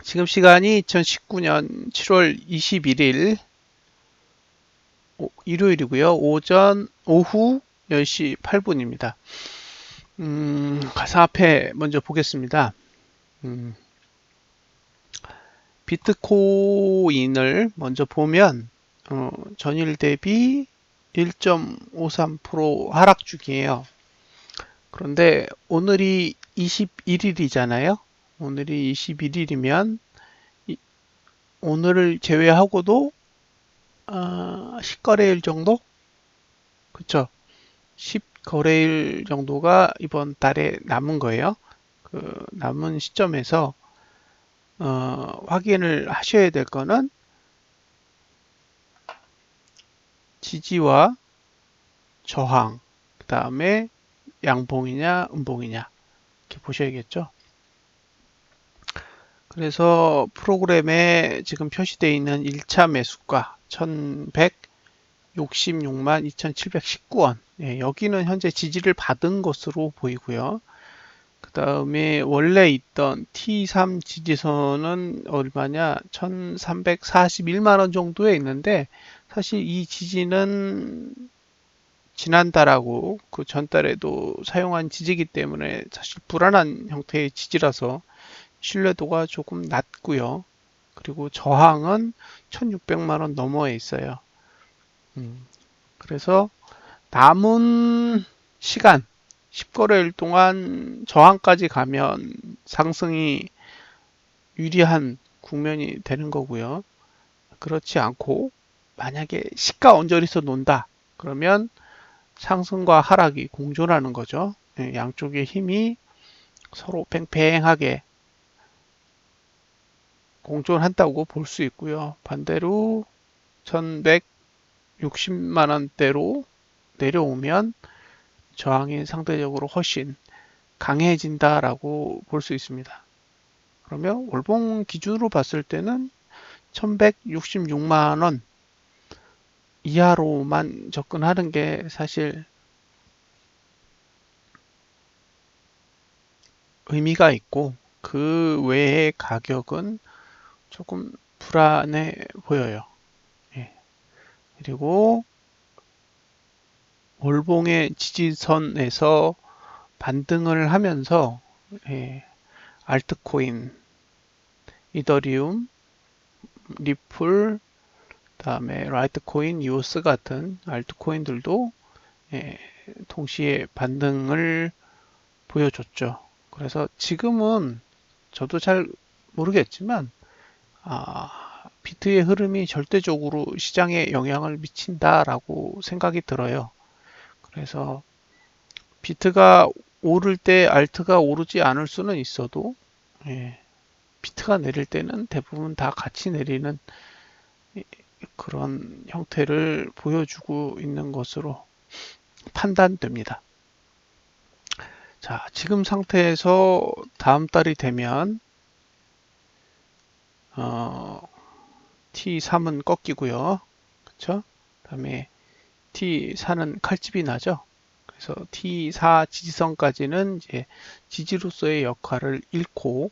지금 시간이 2019년 7월 21일 일요일이고요. 오후 10시 8분입니다. 가상화폐 먼저 보겠습니다. 음, 비트코인을 먼저 보면 전일 대비 1.53% 하락 중이에요. 그런데 오늘이 21일이잖아요. 오늘이 21일이면 오늘을 제외하고도 10거래일 정도? 그쵸? 10거래일 정도가 이번 달에 남은 거예요. 그 남은 시점에서 확인을 하셔야 될 거는 지지와 저항, 그 다음에 양봉이냐 음봉이냐 이렇게 보셔야겠죠. 그래서 프로그램에 지금 표시되어 있는 1차 매수가 1166만 2719원, 여기는 현재 지지를 받은 것으로 보이고요. 그 다음에 원래 있던 T3 지지선은 얼마냐? 1341만원 정도에 있는데, 사실 이 지지는 지난달하고 그 전달에도 사용한 지지이기 때문에 사실 불안한 형태의 지지라서 신뢰도가 조금 낮고요. 그리고 저항은 1600만원 너머에 있어요. 그래서 남은 시간 10거래일 동안 저항까지 가면 상승이 유리한 국면이 되는 거고요. 그렇지 않고 만약에 시가 언저리에서 논다 그러면 상승과 하락이 공존하는 거죠. 양쪽의 힘이 서로 팽팽하게 공존한다고 볼 수 있고요. 반대로 1160만 원대로 내려오면 저항이 상대적으로 훨씬 강해진다라고 볼 수 있습니다. 그러면 월봉 기준으로 봤을 때는 1166만 원 이하로만 접근하는 게 사실 의미가 있고 그 외의 가격은 조금 불안해 보여요. 예. 그리고 월봉의 지지선에서 반등을 하면서 알트코인, 이더리움, 리플, 다음에 라이트코인, 이오스 같은 알트코인들도 동시에 반등을 보여줬죠. 그래서 지금은 저도 잘 모르겠지만 비트의 흐름이 절대적으로 시장에 영향을 미친다라고 생각이 들어요. 그래서 비트가 오를 때 알트가 오르지 않을 수는 있어도 비트가 내릴 때는 대부분 다 같이 내리는 그런 형태를 보여주고 있는 것으로 판단됩니다. 자, 지금 상태에서 다음 달이 되면 T3은 꺾이고요. 그렇죠? 그다음에 T4는 칼집이 나죠. 그래서 T4 지지선까지는 이제 지지로서의 역할을 잃고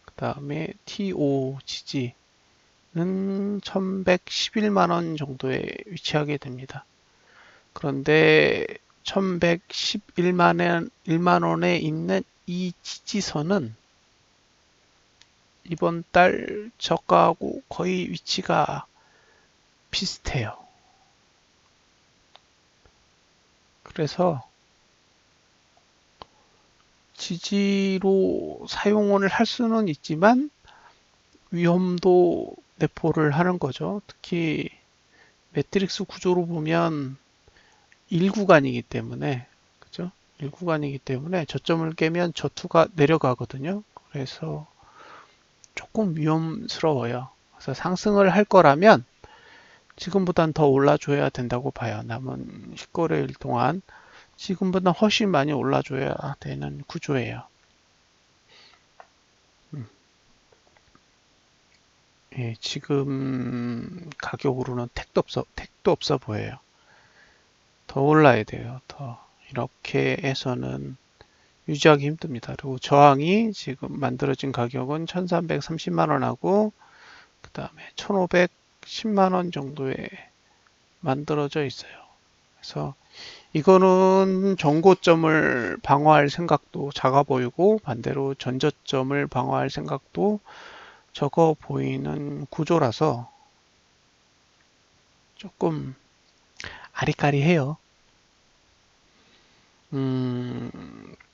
그다음에 T5 지지는 1111만 원 정도에 위치하게 됩니다. 그런데 1111만 원에 있는 이 지지선은 이번 달 저가하고 거의 위치가 비슷해요. 그래서 지지로 사용을 할 수는 있지만 위험도 내포를 하는 거죠. 특히 매트릭스 구조로 보면 1구간이기 때문에 그죠? 1구간이기 때문에 저점을 깨면 저투가 내려가거든요. 그래서 조금 위험스러워요. 그래서 상승을 할 거라면 지금보단 더 올라줘야 된다고 봐요. 남은 10거래일 동안 지금보다 훨씬 많이 올라줘야 되는 구조예요. 예, 지금 가격으로는 택도 없어 보여요. 더 올라야 돼요. 더. 이렇게 해서는 유지하기 힘듭니다. 그리고 저항이 지금 만들어진 가격은 1330만 원하고 그 다음에 1510만 원 정도에 만들어져 있어요. 그래서 이거는 정고점을 방어할 생각도 작아 보이고 반대로 전저점을 방어할 생각도 적어 보이는 구조라서 조금 아리까리해요.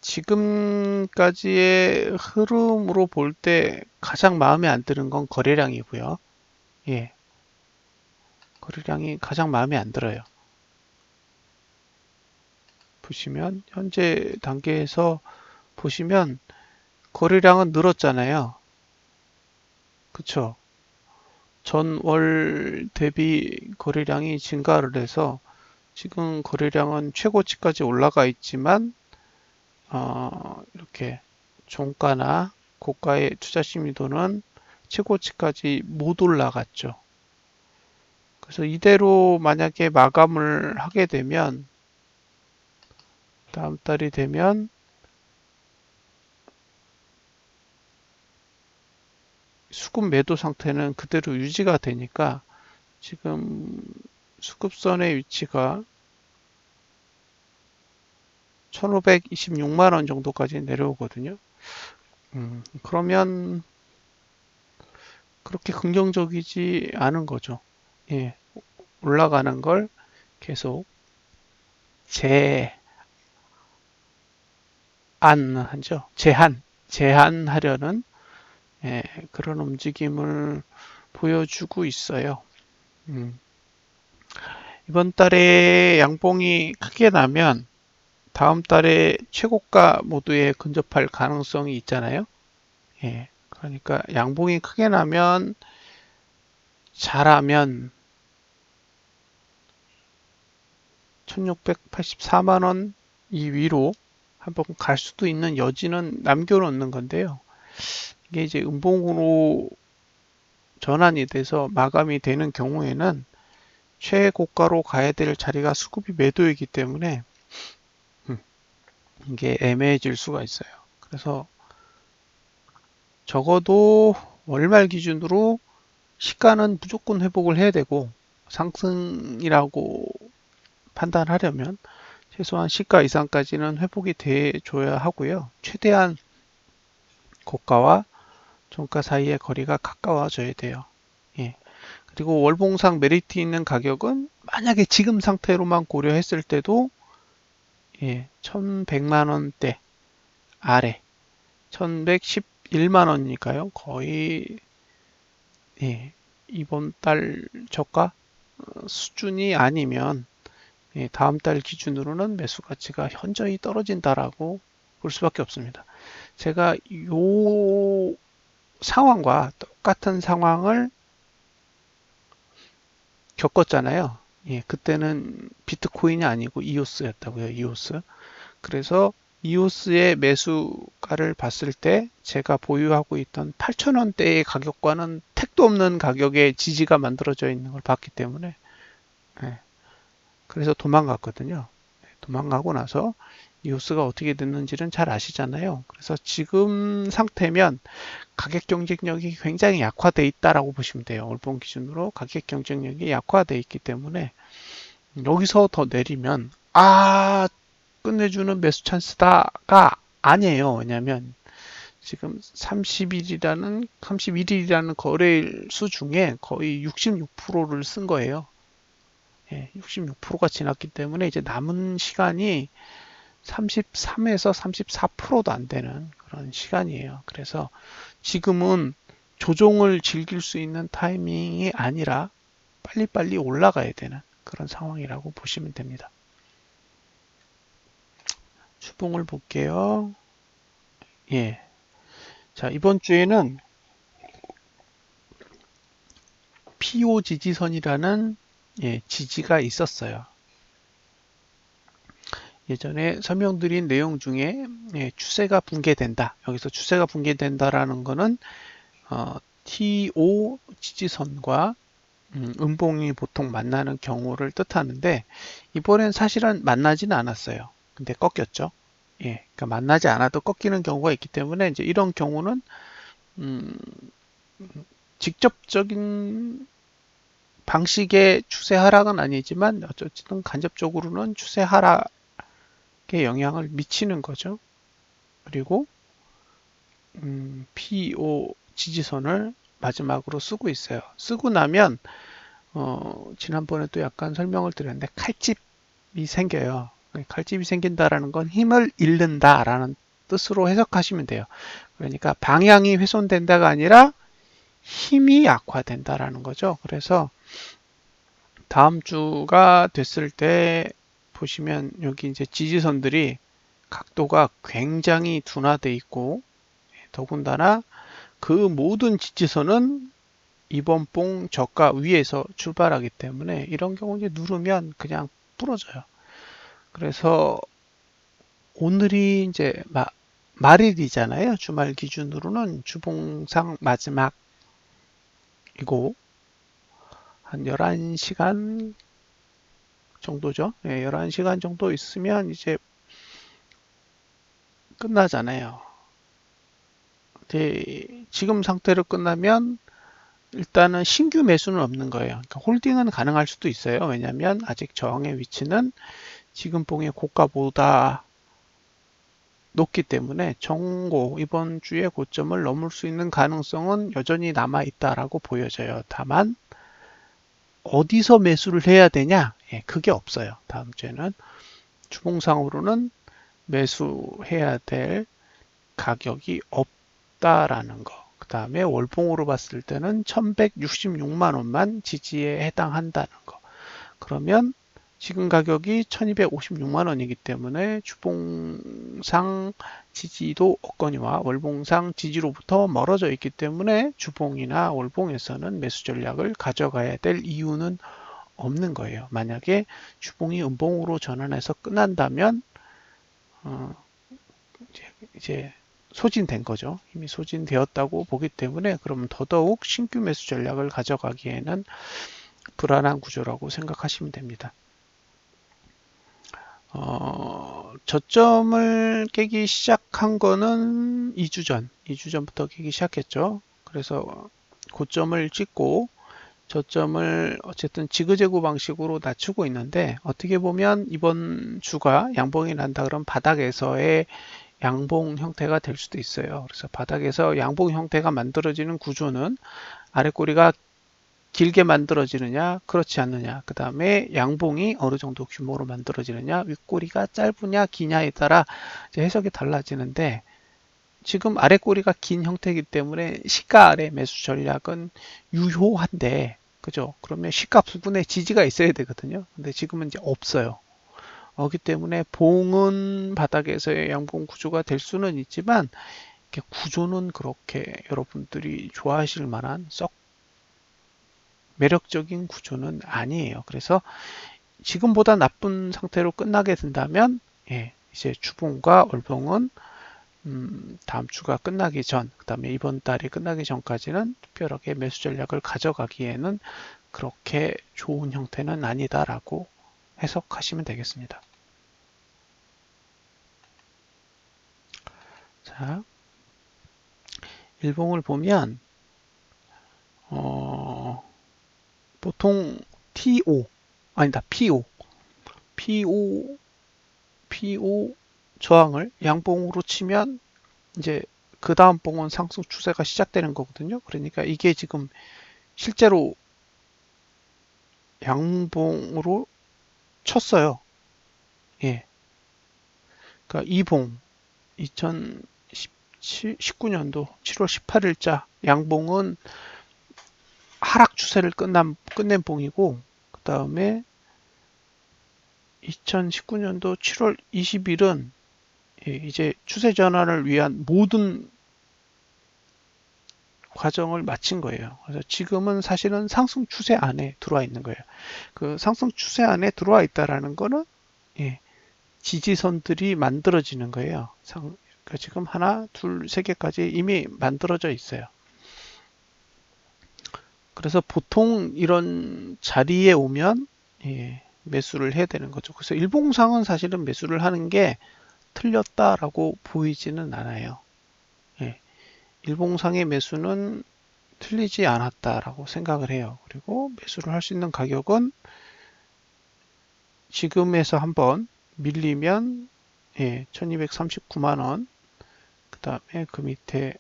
지금까지의 흐름으로 볼 때 가장 마음에 안 드는 건 거래량이고요. 예, 거래량이 가장 마음에 안 들어요. 보시면 현재 단계에서 보시면 거래량은 늘었잖아요. 그쵸? 전월 대비 거래량이 증가를 해서 지금 거래량은 최고치까지 올라가 있지만 이렇게 종가나 고가의 투자 심리도는 최고치까지 못 올라갔죠. 그래서 이대로 만약에 마감을 하게 되면 다음 달이 되면 수급 매도 상태는 그대로 유지가 되니까 지금 수급선의 위치가 1526만 원 정도까지 내려오거든요. 그러면 그렇게 긍정적이지 않은 거죠. 예, 올라가는 걸 계속 제한하죠. 제한하려는 예, 그런 움직임을 보여주고 있어요. 음, 이번 달에 양봉이 크게 나면 다음 달에 최고가 모두에 근접할 가능성이 있잖아요. 예, 그러니까 양봉이 크게 나면 잘하면 1684만 원 이 위로 한번 갈 수도 있는 여지는 남겨놓는 건데요. 이게 이제 음봉으로 전환이 돼서 마감이 되는 경우에는 최고가로 가야 될 자리가 수급이 매도이기 때문에 이게 애매해질 수가 있어요. 그래서 적어도 월말 기준으로 시가는 무조건 회복을 해야 되고 상승이라고 판단하려면 최소한 시가 이상까지는 회복이 돼줘야 하고요. 최대한 고가와 종가 사이의 거리가 가까워져야 돼요. 예. 그리고 월봉상 메리트 있는 가격은 만약에 지금 상태로만 고려했을 때도 예, 1100만 원대 아래 1111만 원이니까요. 거의 예, 이번 달 저가 수준이 아니면 예, 다음 달 기준으로는 매수 가치가 현저히 떨어진다라고 볼 수밖에 없습니다. 제가 요 상황과 똑같은 상황을 겪었잖아요. 예, 그때는 비트코인이 아니고 이오스였다고요. 이오스. 그래서 이오스의 매수가를 봤을 때 제가 보유하고 있던 8,000원대의 가격과는 택도 없는 가격의 지지가 만들어져 있는 걸 봤기 때문에 예, 그래서 도망갔거든요. 도망가고 나서 이오스가 어떻게 됐는지는 잘 아시잖아요. 그래서 지금 상태면 가격 경쟁력이 굉장히 약화돼 있다라고 보시면 돼요. 월봉 기준으로 가격 경쟁력이 약화돼 있기 때문에 여기서 더 내리면 끝내주는 매수 찬스다가 아니에요. 왜냐하면 지금 31일이라는 거래일 수 중에 거의 66%를 쓴 거예요. 예, 66%가 지났기 때문에 이제 남은 시간이 33에서 34%도 안 되는 그런 시간이에요. 그래서 지금은 조종을 즐길 수 있는 타이밍이 아니라 빨리빨리 올라가야 되는 그런 상황이라고 보시면 됩니다. 추봉을 볼게요. 예. 자, 이번 주에는 PO 지지선이라는 예, 지지가 있었어요. 예전에 설명드린 내용 중에 예, 추세가 붕괴된다. 여기서 추세가 붕괴된다라는 거는 TO 지지선과 음봉이 보통 만나는 경우를 뜻하는데 이번엔 사실은 만나지는 않았어요. 근데 꺾였죠. 예, 그러니까 만나지 않아도 꺾이는 경우가 있기 때문에 이제 이런 경우는 음, 직접적인 방식의 추세 하락은 아니지만 어쨌든 간접적으로는 추세 하락에 영향을 미치는 거죠. 그리고 PO 지지선을 마지막으로 쓰고 있어요. 쓰고 나면 지난번에도 약간 설명을 드렸는데 칼집이 생겨요. 칼집이 생긴다라는 건 힘을 잃는다라는 뜻으로 해석하시면 돼요. 그러니까 방향이 훼손된다가 아니라 힘이 약화된다라는 거죠. 그래서 다음 주가 됐을 때 보시면 여기 이제 지지선들이 각도가 굉장히 둔화돼 있고 더군다나 그 모든 지지선은 이번 봉 저가 위에서 출발하기 때문에 이런 경우 이제 누르면 그냥 부러져요. 그래서 오늘이 이제 말일이잖아요. 주말 기준으로는 주봉상 마지막이고 한 11시간 정도죠. 예, 11시간 정도 있으면 이제 끝나잖아요. 지금 상태로 끝나면 일단은 신규 매수는 없는 거예요. 그러니까 홀딩은 가능할 수도 있어요. 왜냐하면 아직 저항의 위치는 지금 봉의 고가보다 높기 때문에 정고 이번 주의 고점을 넘을 수 있는 가능성은 여전히 남아 있다라고 보여져요. 다만 어디서 매수를 해야 되냐? 예, 그게 없어요. 다음 주에는 주봉상으로는 매수해야 될 가격이 없다라는 거. 그 다음에 월봉으로 봤을 때는 1166만 원만 지지에 해당한다는 거. 그러면 지금 가격이 1256만 원이기 때문에 주봉상 지지도 없거니와 월봉상 지지로부터 멀어져 있기 때문에 주봉이나 월봉에서는 매수 전략을 가져가야 될 이유는 없는 거예요. 만약에 주봉이 음봉으로 전환해서 끝난다면 어, 이제 소진된 거죠. 이미 소진되었다고 보기 때문에 그러면 더더욱 신규 매수 전략을 가져가기에는 불안한 구조라고 생각하시면 됩니다. 저점을 깨기 시작한 거는 2주 전, 2주 전부터 깨기 시작했죠. 그래서 고점을 찍고 저점을 어쨌든 지그재그 방식으로 낮추고 있는데 어떻게 보면 이번 주가 양봉이 난다 그러면 바닥에서의 양봉 형태가 될 수도 있어요. 그래서 바닥에서 양봉 형태가 만들어지는 구조는 아랫꼬리가 길게 만들어지느냐, 그렇지 않느냐, 그 다음에 양봉이 어느 정도 규모로 만들어지느냐, 윗꼬리가 짧으냐, 기냐에 따라 이제 해석이 달라지는데 지금 아랫꼬리가 긴 형태이기 때문에 시가 아래 매수 전략은 유효한데, 그죠? 그러면 시가 부근에 지지가 있어야 되거든요. 근데 지금은 이제 없어요. 그렇기 때문에 봉은 바닥에서의 양봉 구조가 될 수는 있지만 구조는 그렇게 여러분들이 좋아하실 만한 썩 매력적인 구조는 아니에요. 그래서 지금보다 나쁜 상태로 끝나게 된다면 이제 주봉과 월봉은 다음 주가 끝나기 전, 그 다음에 이번 달이 끝나기 전까지는 특별하게 매수 전략을 가져가기에는 그렇게 좋은 형태는 아니다라고 해석하시면 되겠습니다. 자, 일봉을 보면 보통 TO 아니다 PO PO PO 저항을 양봉으로 치면 이제 그 다음 봉은 상승 추세가 시작되는 거거든요. 그러니까 이게 지금 실제로 양봉으로 쳤어요. 예. 그러니까 이봉 2019년도 7월 18일자 양봉은 하락 추세를 끝낸 봉이고 그 다음에 2019년도 7월 20일은 이제 추세 전환을 위한 모든 과정을 마친 거예요. 그래서 지금은 사실은 상승 추세 안에 들어와 있는 거예요. 그 상승 추세 안에 들어와 있다라는 거는 지지선들이 만들어지는 거예요. 그러니까 지금 하나, 둘, 세 개까지 이미 만들어져 있어요. 그래서 보통 이런 자리에 오면 매수를 해야 되는 거죠. 그래서 일봉상은 사실은 매수를 하는 게 틀렸다라고 보이지는 않아요. 예, 일봉상의 매수는 틀리지 않았다라고 생각을 해요. 그리고 매수를 할 수 있는 가격은 지금에서 한번 밀리면 1239만원, 그 다음에 그 밑에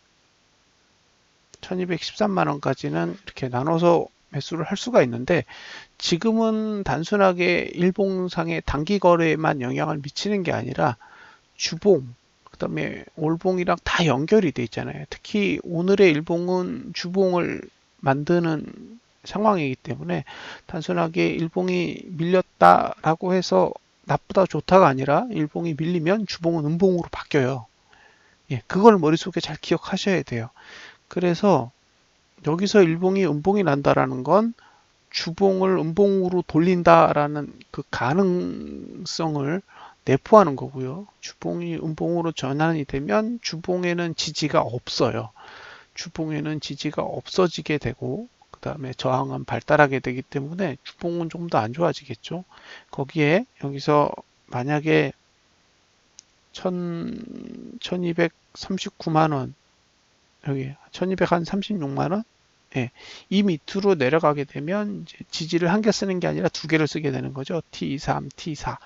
1213만원까지는 이렇게 나눠서 매수를 할 수가 있는데, 지금은 단순하게 일봉상의 단기 거래에만 영향을 미치는 게 아니라 주봉, 그 다음에 올봉이랑 다 연결이 돼 있잖아요. 특히 오늘의 일봉은 주봉을 만드는 상황이기 때문에 단순하게 일봉이 밀렸다라고 해서 나쁘다 좋다가 아니라 일봉이 밀리면 주봉은 음봉으로 바뀌어요. 예, 그걸 머릿속에 잘 기억하셔야 돼요. 그래서 여기서 일봉이 음봉이 난다라는 건 주봉을 음봉으로 돌린다라는 그 가능성을 내포하는 거고요. 주봉이 음봉으로 전환이 되면 주봉에는 지지가 없어요. 주봉에는 지지가 없어지게 되고, 그 다음에 저항은 발달하게 되기 때문에 주봉은 조금 더 안 좋아지겠죠. 거기에 여기서 만약에 1239만원, 여기 1236만원, 예, 이 밑으로 내려가게 되면 이제 지지를 한 개 쓰는 게 아니라 두 개를 쓰게 되는 거죠. T3, T4.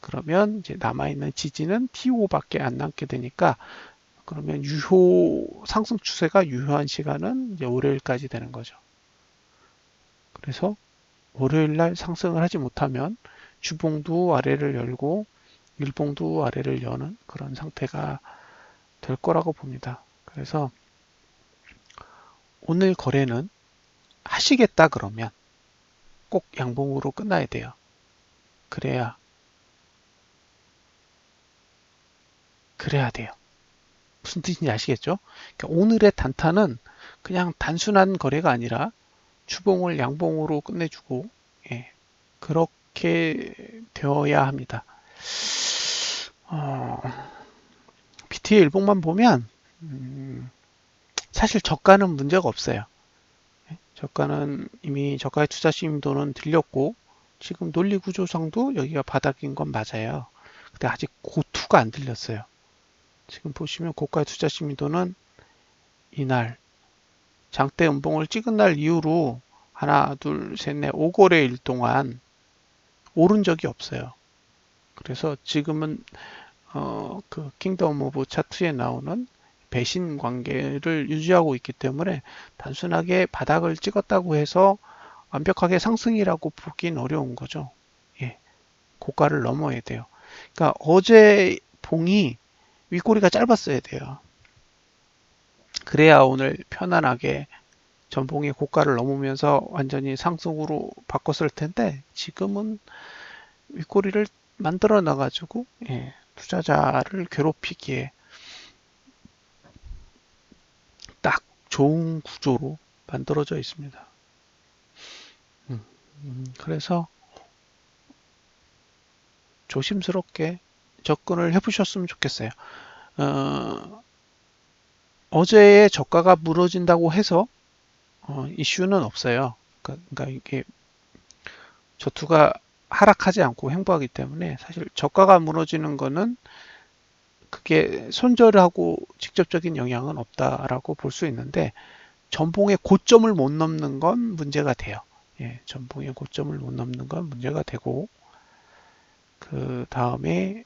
그러면 이제 남아있는 지지는 T5밖에 안 남게 되니까, 그러면 유효 상승 추세가 유효한 시간은 이제 월요일까지 되는 거죠. 그래서 월요일 날 상승을 하지 못하면 주봉도 아래를 열고 일봉도 아래를 여는 그런 상태가 될 거라고 봅니다. 그래서 오늘 거래는 하시겠다 그러면 꼭 양봉으로 끝나야 돼요. 그래야 돼요. 무슨 뜻인지 아시겠죠? 그러니까 오늘의 단타는 그냥 단순한 거래가 아니라 주봉을 양봉으로 끝내주고, 예, 그렇게 되어야 합니다. BT의 일봉만 보면 사실 저가는 문제가 없어요. 저가는 이미 저가의 투자 심도는 들렸고, 지금 논리 구조상도 여기가 바닥인 건 맞아요. 근데 아직 고투가 안 들렸어요. 지금 보시면 고가의 투자 심도는 이날 장대 음봉을 찍은 날 이후로 하나, 둘, 셋, 넷, 5거래일 동안 오른 적이 없어요. 그래서 지금은 그 킹덤 오브 차트에 나오는 배신 관계를 유지하고 있기 때문에 단순하게 바닥을 찍었다고 해서 완벽하게 상승이라고 보긴 어려운 거죠. 예, 고가를 넘어야 돼요. 그러니까 어제 봉이 윗꼬리가 짧았어야 돼요. 그래야 오늘 편안하게 전봉이 고가를 넘으면서 완전히 상승으로 바꿨을 텐데, 지금은 윗꼬리를 만들어 놔가지고 투자자를 괴롭히기에 딱 좋은 구조로 만들어져 있습니다. 그래서 조심스럽게 접근을 해보셨으면 좋겠어요. 어제의 저가가 무너진다고 해서 이슈는 없어요. 그러니까 이게 저투가 하락하지 않고 횡보하기 때문에 사실 저가가 무너지는 거는 그게 손절하고 직접적인 영향은 없다라고 볼 수 있는데, 전봉의 고점을 못 넘는 건 문제가 돼요. 예, 전봉의 고점을 못 넘는 건 문제가 되고, 그 다음에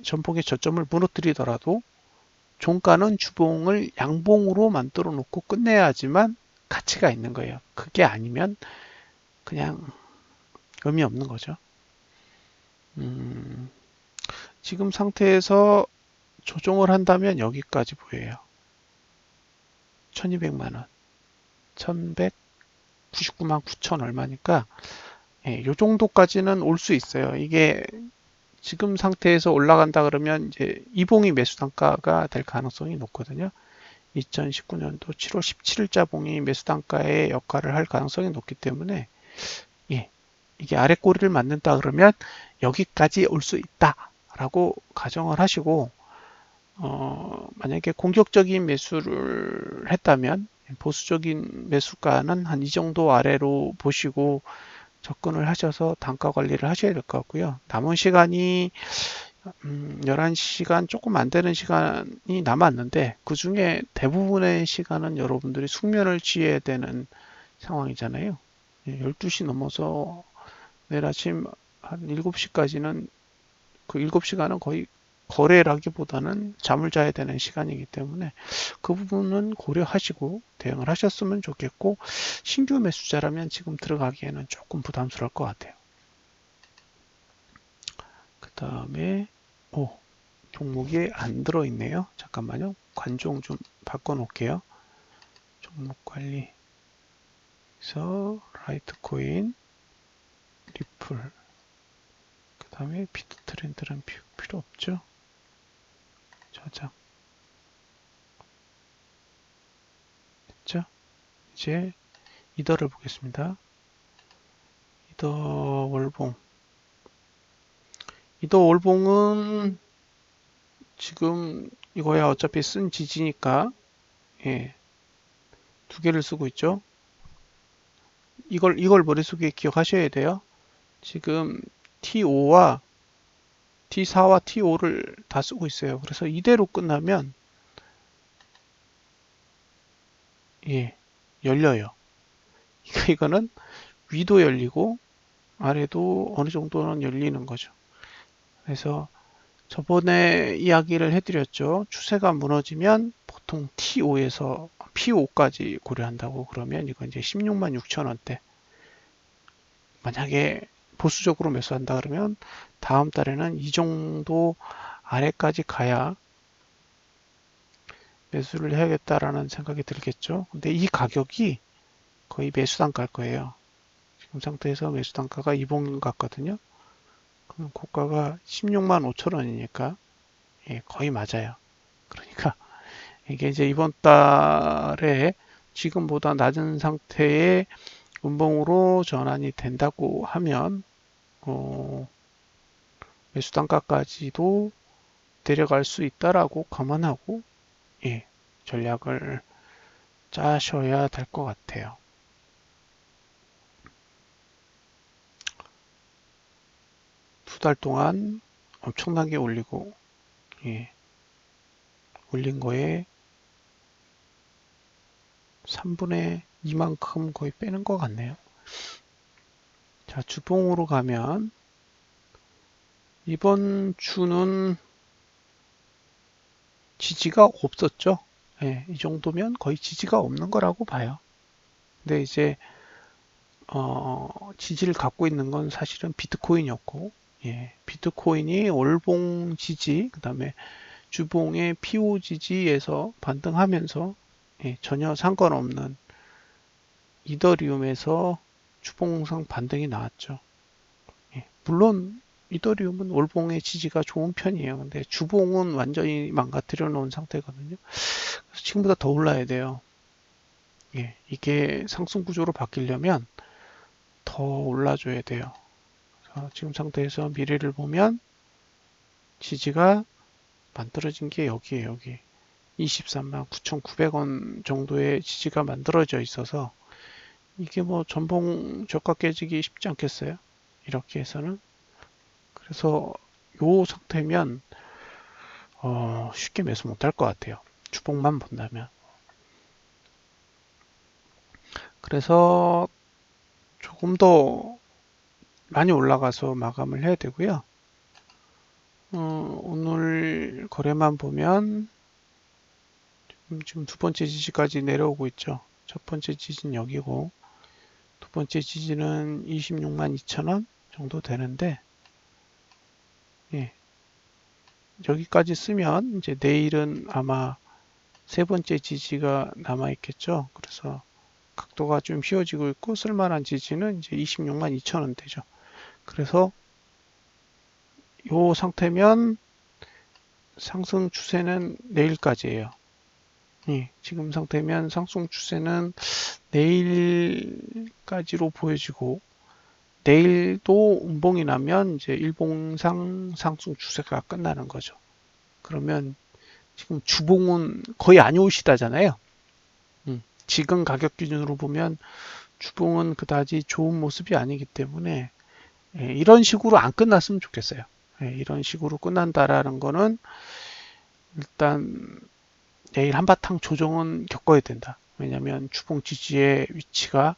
전봉의 저점을 무너뜨리더라도 종가는 주봉을 양봉으로 만들어 놓고 끝내야지만 가치가 있는 거예요. 그게 아니면 그냥 의미 없는 거죠. 지금 상태에서 조정을 한다면 여기까지 보여요. 1200만원, 1199만 9천 얼마니까, 요 정도까지는 올 수 있어요. 이게 지금 상태에서 올라간다 그러면 이제 이봉이 매수 단가가 될 가능성이 높거든요. 2019년도 7월 17일자 봉이 매수 단가의 역할을 할 가능성이 높기 때문에, 이게 아래 꼬리를 맞는다 그러면 여기까지 올 수 있다라고 가정을 하시고, 만약에 공격적인 매수를 했다면 보수적인 매수가는 한 이 정도 아래로 보시고 접근을 하셔서 단가 관리를 하셔야 될 것 같고요. 남은 시간이 11시간 조금 안 되는 시간이 남았는데 그 중에 대부분의 시간은 여러분들이 숙면을 취해야 되는 상황이잖아요. 12시 넘어서 내일 아침 한 7시까지는 그 7시간은 거의 거래라기보다는 잠을 자야 되는 시간이기 때문에 그 부분은 고려하시고 대응을 하셨으면 좋겠고 신규 매수자라면 지금 들어가기에는 조금 부담스러울 것 같아요. 그 다음에 종목이 안 들어있네요. 잠깐만요. 관종 좀 바꿔놓을게요. 종목 관리. 그래서 라이트코인, 리플. 그 다음에 비트 트렌드는 필요 없죠. 저장. 됐죠? 이제 이더를 보겠습니다. 이더 월봉. 이더 월봉은 지금 이거야 어차피 쓴 지지니까 예, 두 개를 쓰고 있죠. 이걸 머릿속에 기억하셔야 돼요. 지금 T5와 T4와 T5를 다 쓰고 있어요. 그래서 이대로 끝나면 예, 열려요. 이거는 위도 열리고 아래도 어느 정도는 열리는 거죠. 그래서 저번에 이야기를 해드렸죠. 추세가 무너지면 보통 T5에서 P5까지 고려한다고 그러면 이건 이제 16만 6천 원대. 만약에 보수적으로 매수한다 그러면 다음 달에는 이 정도 아래까지 가야 매수를 해야겠다라는 생각이 들겠죠. 근데 이 가격이 거의 매수 단가일 거예요. 지금 상태에서 매수 단가가 2번 같거든요. 그럼 고가가 16만 5천 원이니까 예, 거의 맞아요. 그러니까 이게 이제 이번 달에 지금보다 낮은 상태의 음봉으로 전환이 된다고 하면 매수 단가까지도 데려갈 수 있다라고 감안하고 예, 전략을 짜셔야 될 것 같아요. 두 달 동안 엄청나게 올리고 예, 올린 거에 3분의 2만큼 거의 빼는 것 같네요. 자, 주봉으로 가면 이번 주는 지지가 없었죠. 예, 이 정도면 거의 지지가 없는 거라고 봐요. 근데 이제 지지를 갖고 있는 건 사실은 비트코인이었고 예, 비트코인이 월봉 지지 그다음에 주봉의 PO 지지에서 반등하면서 예, 전혀 상관없는 이더리움에서 주봉상 반등이 나왔죠. 예, 물론 이더리움은 월봉의 지지가 좋은 편이에요. 근데 주봉은 완전히 망가뜨려 놓은 상태거든요. 그래서 지금보다 더 올라야 돼요. 예, 이게 상승 구조로 바뀌려면 더 올라줘야 돼요. 지금 상태에서 미래를 보면 지지가 만들어진 게 여기에요. 여기 23만 9,900원 정도의 지지가 만들어져 있어서 이게 뭐 전봉 저가 깨지기 쉽지 않겠어요? 이렇게 해서는. 그래서 요 상태면 쉽게 매수 못할 것 같아요. 주봉만 본다면. 그래서 조금 더 많이 올라가서 마감을 해야 되고요. 오늘 거래만 보면 지금 두 번째 지지까지 내려오고 있죠. 첫 번째 지지는 여기고 두 번째 지지는 26만 2천 원 정도 되는데 예, 여기까지 쓰면 이제 내일은 아마 세 번째 지지가 남아 있겠죠. 그래서 각도가 좀 휘어지고 있고 쓸만한 지지는 이제 26만 2천 원대죠. 그래서 이 상태면 상승 추세는 내일까지예요. 예, 지금 상태면 상승 추세는 내일까지로 보여지고 내일도 음봉이 나면 이제 일봉상 상승 추세가 끝나는 거죠. 그러면 지금 주봉은 거의 안 오시다잖아요. 지금 가격 기준으로 보면 주봉은 그다지 좋은 모습이 아니기 때문에 예, 이런 식으로 안 끝났으면 좋겠어요. 이런 식으로 끝난다라는 거는 일단 내일 한바탕 조정은 겪어야 된다. 왜냐하면 주봉 지지의 위치가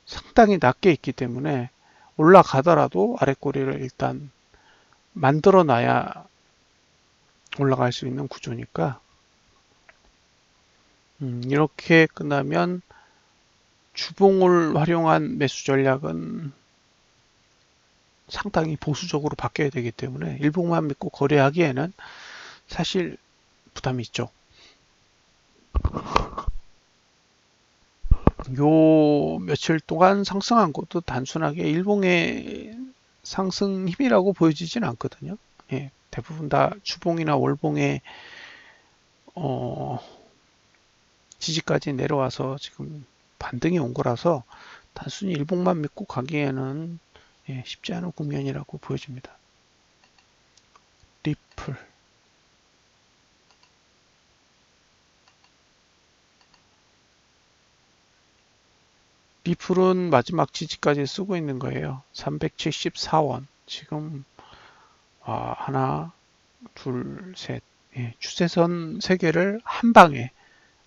상당히 낮게 있기 때문에 올라가더라도 아랫꼬리를 일단 만들어 놔야 올라갈 수 있는 구조니까 이렇게 끝나면 주봉을 활용한 매수 전략은 상당히 보수적으로 바뀌어야 되기 때문에 일봉만 믿고 거래하기에는 사실 부담이 있죠. 요 며칠 동안 상승한 것도 단순하게 일봉의 상승 힘이라고 보여지진 않거든요. 예, 대부분 다 주봉이나 월봉의 어, 지지까지 내려와서 지금 반등이 온 거라서 단순히 일봉만 믿고 가기에는 쉽지 않은 국면이라고 보여집니다. 리플 리플은 마지막 지지까지 쓰고 있는 거예요. 374원. 지금 하나, 둘, 셋. 추세선 3개를 한 방에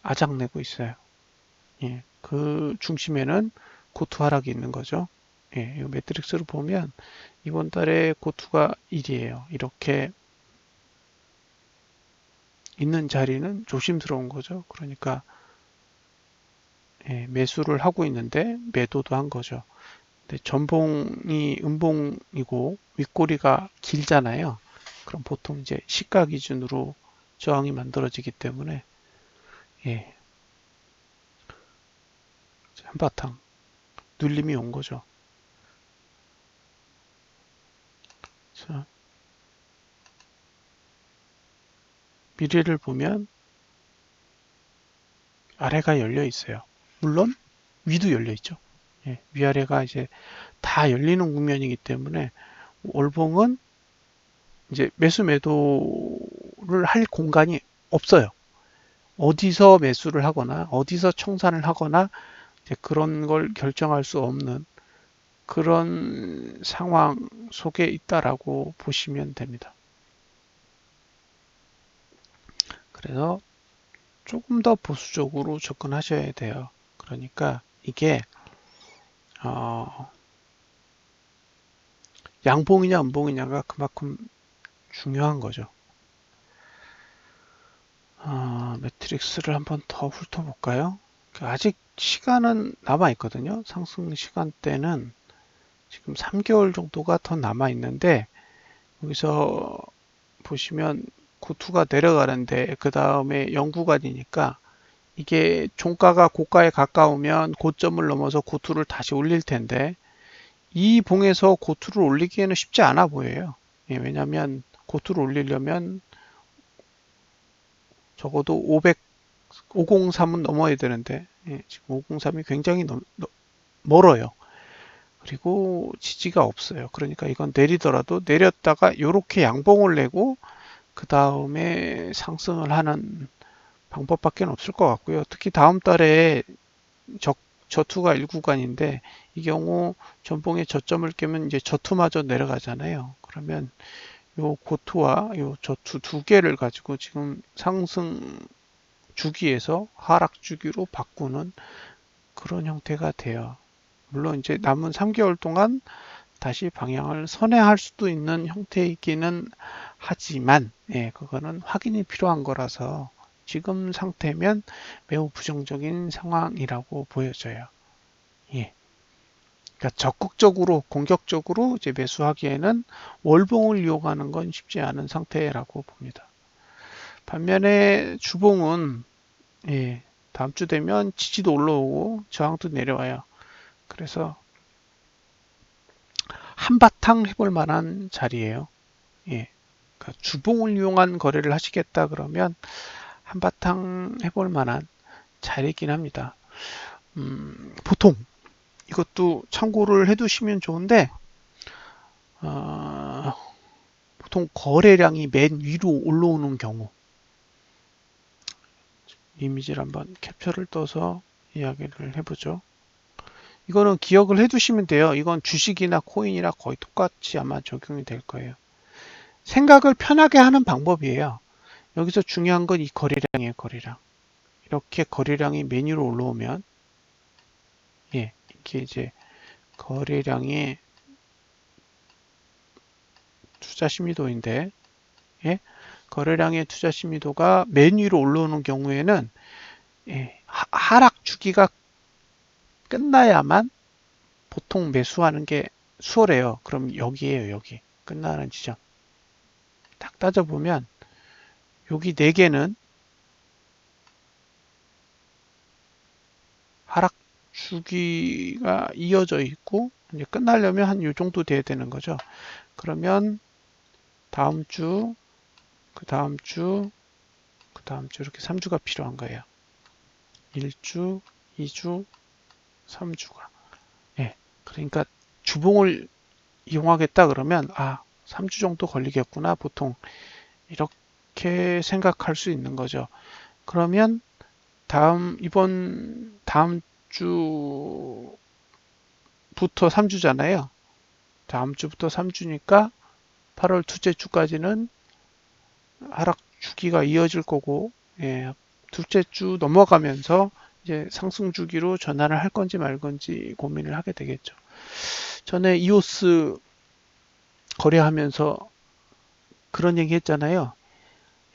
아작내고 있어요. 그 중심에는 고투 하락이 있는 거죠. 이 매트릭스를 보면 이번 달에 고투가 1이에요. 이렇게 있는 자리는 조심스러운 거죠. 그러니까 매수를 하고 있는데 매도도 한 거죠. 근데 전봉이 음봉이고 윗꼬리가 길잖아요. 그럼 보통 이제 시가 기준으로 저항이 만들어지기 때문에 예, 한바탕 눌림이 온 거죠. 자, 미래를 보면 아래가 열려 있어요. 물론 위도 열려 있죠. 위아래가 이제 다 열리는 국면이기 때문에 월봉은 이제 매수 매도를 할 공간이 없어요. 어디서 매수를 하거나 어디서 청산을 하거나 이제 그런 걸 결정할 수 없는 그런 상황 속에 있다라고 보시면 됩니다. 그래서 조금 더 보수적으로 접근하셔야 돼요. 그러니까 이게 양봉이냐 음봉이냐가 그만큼 중요한 거죠. 매트릭스를 한번 더 훑어볼까요? 아직 시간은 남아 있거든요. 상승 시간대는 지금 3개월 정도가 더 남아 있는데 여기서 보시면 고투가 내려가는데 그 다음에 영구간이니까 이게 종가가 고가에 가까우면 고점을 넘어서 고투를 다시 올릴 텐데 이 봉에서 고투를 올리기에는 쉽지 않아 보여요. 왜냐하면 고투를 올리려면 적어도 503은 넘어야 되는데 지금 503이 굉장히 멀어요. 그리고 지지가 없어요. 그러니까 이건 내리더라도 내렸다가 이렇게 양봉을 내고 그 다음에 상승을 하는 방법밖에 없을 것 같고요. 특히 다음 달에 저투가 1구간인데 이 경우 전봉의 저점을 깨면 이제 저투마저 내려가잖아요. 그러면 요 고투와 요 저투 두 개를 가지고 지금 상승 주기에서 하락 주기로 바꾸는 그런 형태가 돼요. 물론 이제 남은 3개월 동안 다시 방향을 선회할 수도 있는 형태이기는 하지만 그거는 확인이 필요한 거라서 지금 상태면 매우 부정적인 상황이라고 보여져요. 예. 그러니까 적극적으로 공격적으로 이제 매수하기에는 월봉을 이용하는 건 쉽지 않은 상태라고 봅니다. 반면에 주봉은 다음 주 되면 지지도 올라오고 저항도 내려와요. 그래서 한바탕 해볼 만한 자리예요. 그러니까 주봉을 이용한 거래를 하시겠다 그러면 한바탕 해볼 만한 자리이긴 합니다. 보통 이것도 참고를 해두시면 좋은데 어, 보통 거래량이 맨 위로 올라오는 경우 이미지를 한번 캡처를 떠서 이야기를 해보죠. 이거는 기억을 해두시면 돼요. 이건 주식이나 코인이나 거의 똑같이 아마 적용이 될 거예요. 생각을 편하게 하는 방법이에요. 여기서 중요한 건 이 거래량이에요, 거래량. 이렇게 거래량이 메뉴로 올라오면, 예, 이게 이제 거래량의 투자 심의도인데, 예, 거래량의 투자 심의도가 메뉴로 올라오는 경우에는, 예, 하락 주기가 끝나야만 보통 매수하는 게 수월해요. 그럼 여기에요, 여기. 끝나는 지점. 딱 따져보면, 여기 4개는 하락 주기가 이어져 있고, 이제 끝나려면 한 요 정도 돼야 되는 거죠. 그러면 다음 주, 그 다음 주, 그 다음 주 이렇게 3주가 필요한 거예요. 1주, 2주, 3주가. 예. 그러니까 주봉을 이용하겠다 그러면 3주 정도 걸리겠구나. 보통 이렇게 생각할 수 있는 거죠. 그러면 다음 주부터 3주잖아요. 다음 주부터 3주니까 8월 둘째 주까지는 하락 주기가 이어질 거고, 예, 둘째 주 넘어가면서 이제 상승 주기로 전환을 할 건지 말 건지 고민을 하게 되겠죠. 전에 이오스 거래하면서 그런 얘기 했잖아요.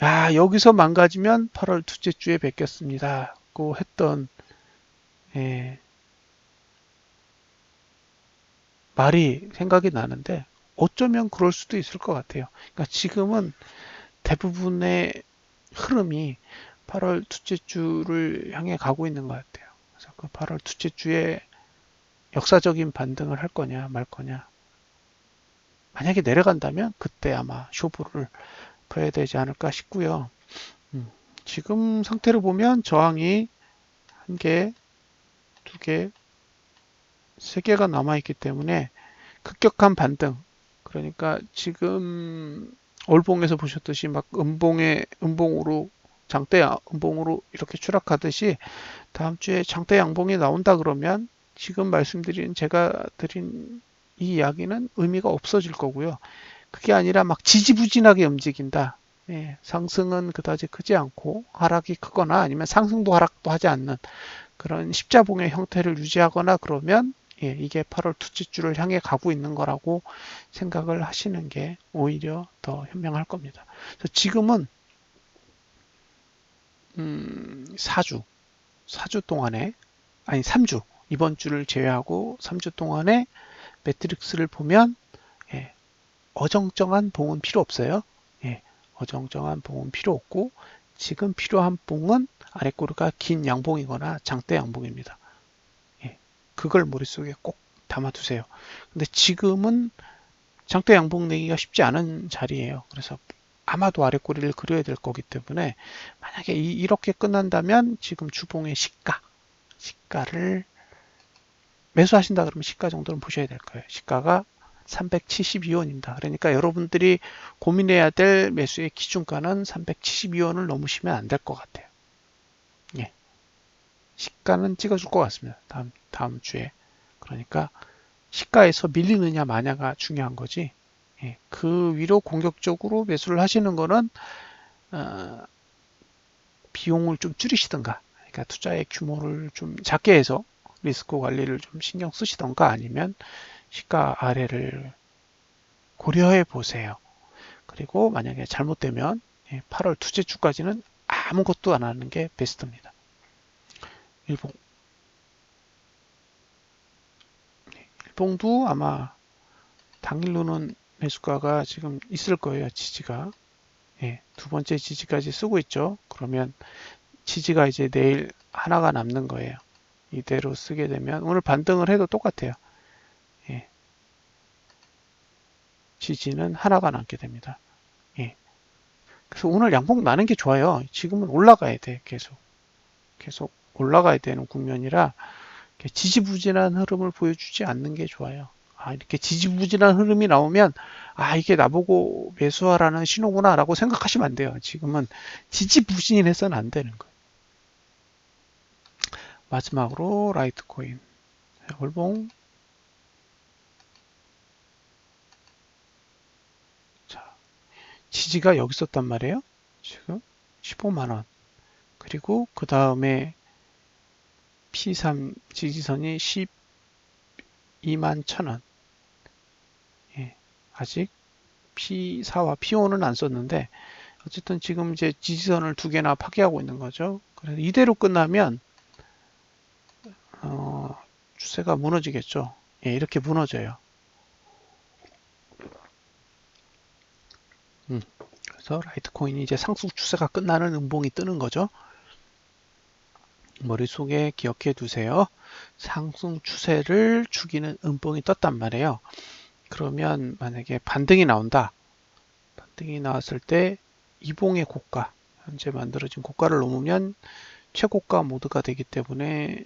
야, 여기서 망가지면 8월 둘째 주에 뵙겠습니다. 고 했던, 예, 말이 생각이 나는데 어쩌면 그럴 수도 있을 것 같아요. 그러니까 지금은 대부분의 흐름이 8월 둘째 주를 향해 가고 있는 것 같아요. 그래서 그 8월 둘째 주에 역사적인 반등을 할 거냐 말 거냐. 만약에 내려간다면 그때 아마 쇼부를 봐야 되지 않을까 싶고요. 음, 지금 상태를 보면 저항이 한 개, 두 개, 세 개가 남아 있기 때문에 급격한 반등. 그러니까 지금 월봉에서 보셨듯이 막 음봉으로 장대 음봉으로 이렇게 추락하듯이 다음 주에 장대 양봉이 나온다 그러면 지금 말씀드린 제가 드린 이 이야기는 의미가 없어질 거고요. 그게 아니라 막 지지부진하게 움직인다. 예, 상승은 그다지 크지 않고 하락이 크거나 아니면 상승도 하락도 하지 않는 그런 십자봉의 형태를 유지하거나 그러면 예, 이게 8월 둘째 주를 향해 가고 있는 거라고 생각을 하시는 게 오히려 더 현명할 겁니다. 그래서 지금은 4주, 4주 동안에 아니 3주 이번 주를 제외하고 3주 동안에 매트릭스를 보면 예, 어정쩡한 봉은 필요 없어요. 예, 어정쩡한 봉은 필요 없고 지금 필요한 봉은 아랫꼬리가 긴 양봉이거나 장대 양봉입니다. 예, 그걸 머릿속에 꼭 담아두세요. 근데 지금은 장대 양봉 내기가 쉽지 않은 자리예요. 그래서 아마도 아랫꼬리를 그려야 될 거기 때문에 만약에 이렇게 끝난다면 지금 주봉의 시가를 매수하신다 그러면 시가 정도는 보셔야 될 거예요. 시가가 372원입니다. 그러니까 여러분들이 고민해야 될 매수의 기준가는 372원을 넘으시면 안 될 것 같아요. 예. 시가는 찍어줄 것 같습니다. 다음 주에. 그러니까 시가에서 밀리느냐 마냐가 중요한 거지. 예. 그 위로 공격적으로 매수를 하시는 거는 어, 비용을 좀 줄이시던가, 그러니까 투자의 규모를 좀 작게 해서 리스크 관리를 좀 신경 쓰시던가 아니면 시가 아래를 고려해 보세요. 그리고 만약에 잘못되면 8월 둘째 주까지는 아무것도 안 하는 게 베스트입니다. 일봉, 일봉도 아마 당일로는 매수가가 지금 있을 거예요. 지지가. 예, 두 번째 지지까지 쓰고 있죠. 그러면 지지가 이제 내일 하나가 남는 거예요. 이대로 쓰게 되면 오늘 반등을 해도 똑같아요. 예, 지지는 하나가 남게 됩니다. 예, 그래서 오늘 양봉 나는 게 좋아요. 지금은 올라가야 돼. 계속 올라가야 되는 국면이라 지지부진한 흐름을 보여주지 않는 게 좋아요. 이렇게 지지부진한 흐름이 나오면 이게 나보고 매수하라는 신호구나 라고 생각하시면 안 돼요. 지금은 지지부진해서는 안 되는 거예요. 마지막으로 라이트코인 월봉. 자, 지지가 여기 있었단 말이에요. 지금 15만원. 그리고 그 다음에 P3 지지선이 12만 1,000원. 예, 아직 P4와 P5는 안 썼는데 어쨌든 지금 이제 지지선을 두 개나 파괴하고 있는 거죠. 그래서 이대로 끝나면 추세가 무너지겠죠. 예, 이렇게 무너져요. 그래서 라이트코인이 이제 상승 추세가 끝나는 음봉이 뜨는 거죠. 머릿속에 기억해 두세요. 상승 추세를 죽이는 음봉이 떴단 말이에요. 그러면 만약에 반등이 나온다. 반등이 나왔을 때 이봉의 고가, 현재 만들어진 고가를 넘으면 최고가 모드가 되기 때문에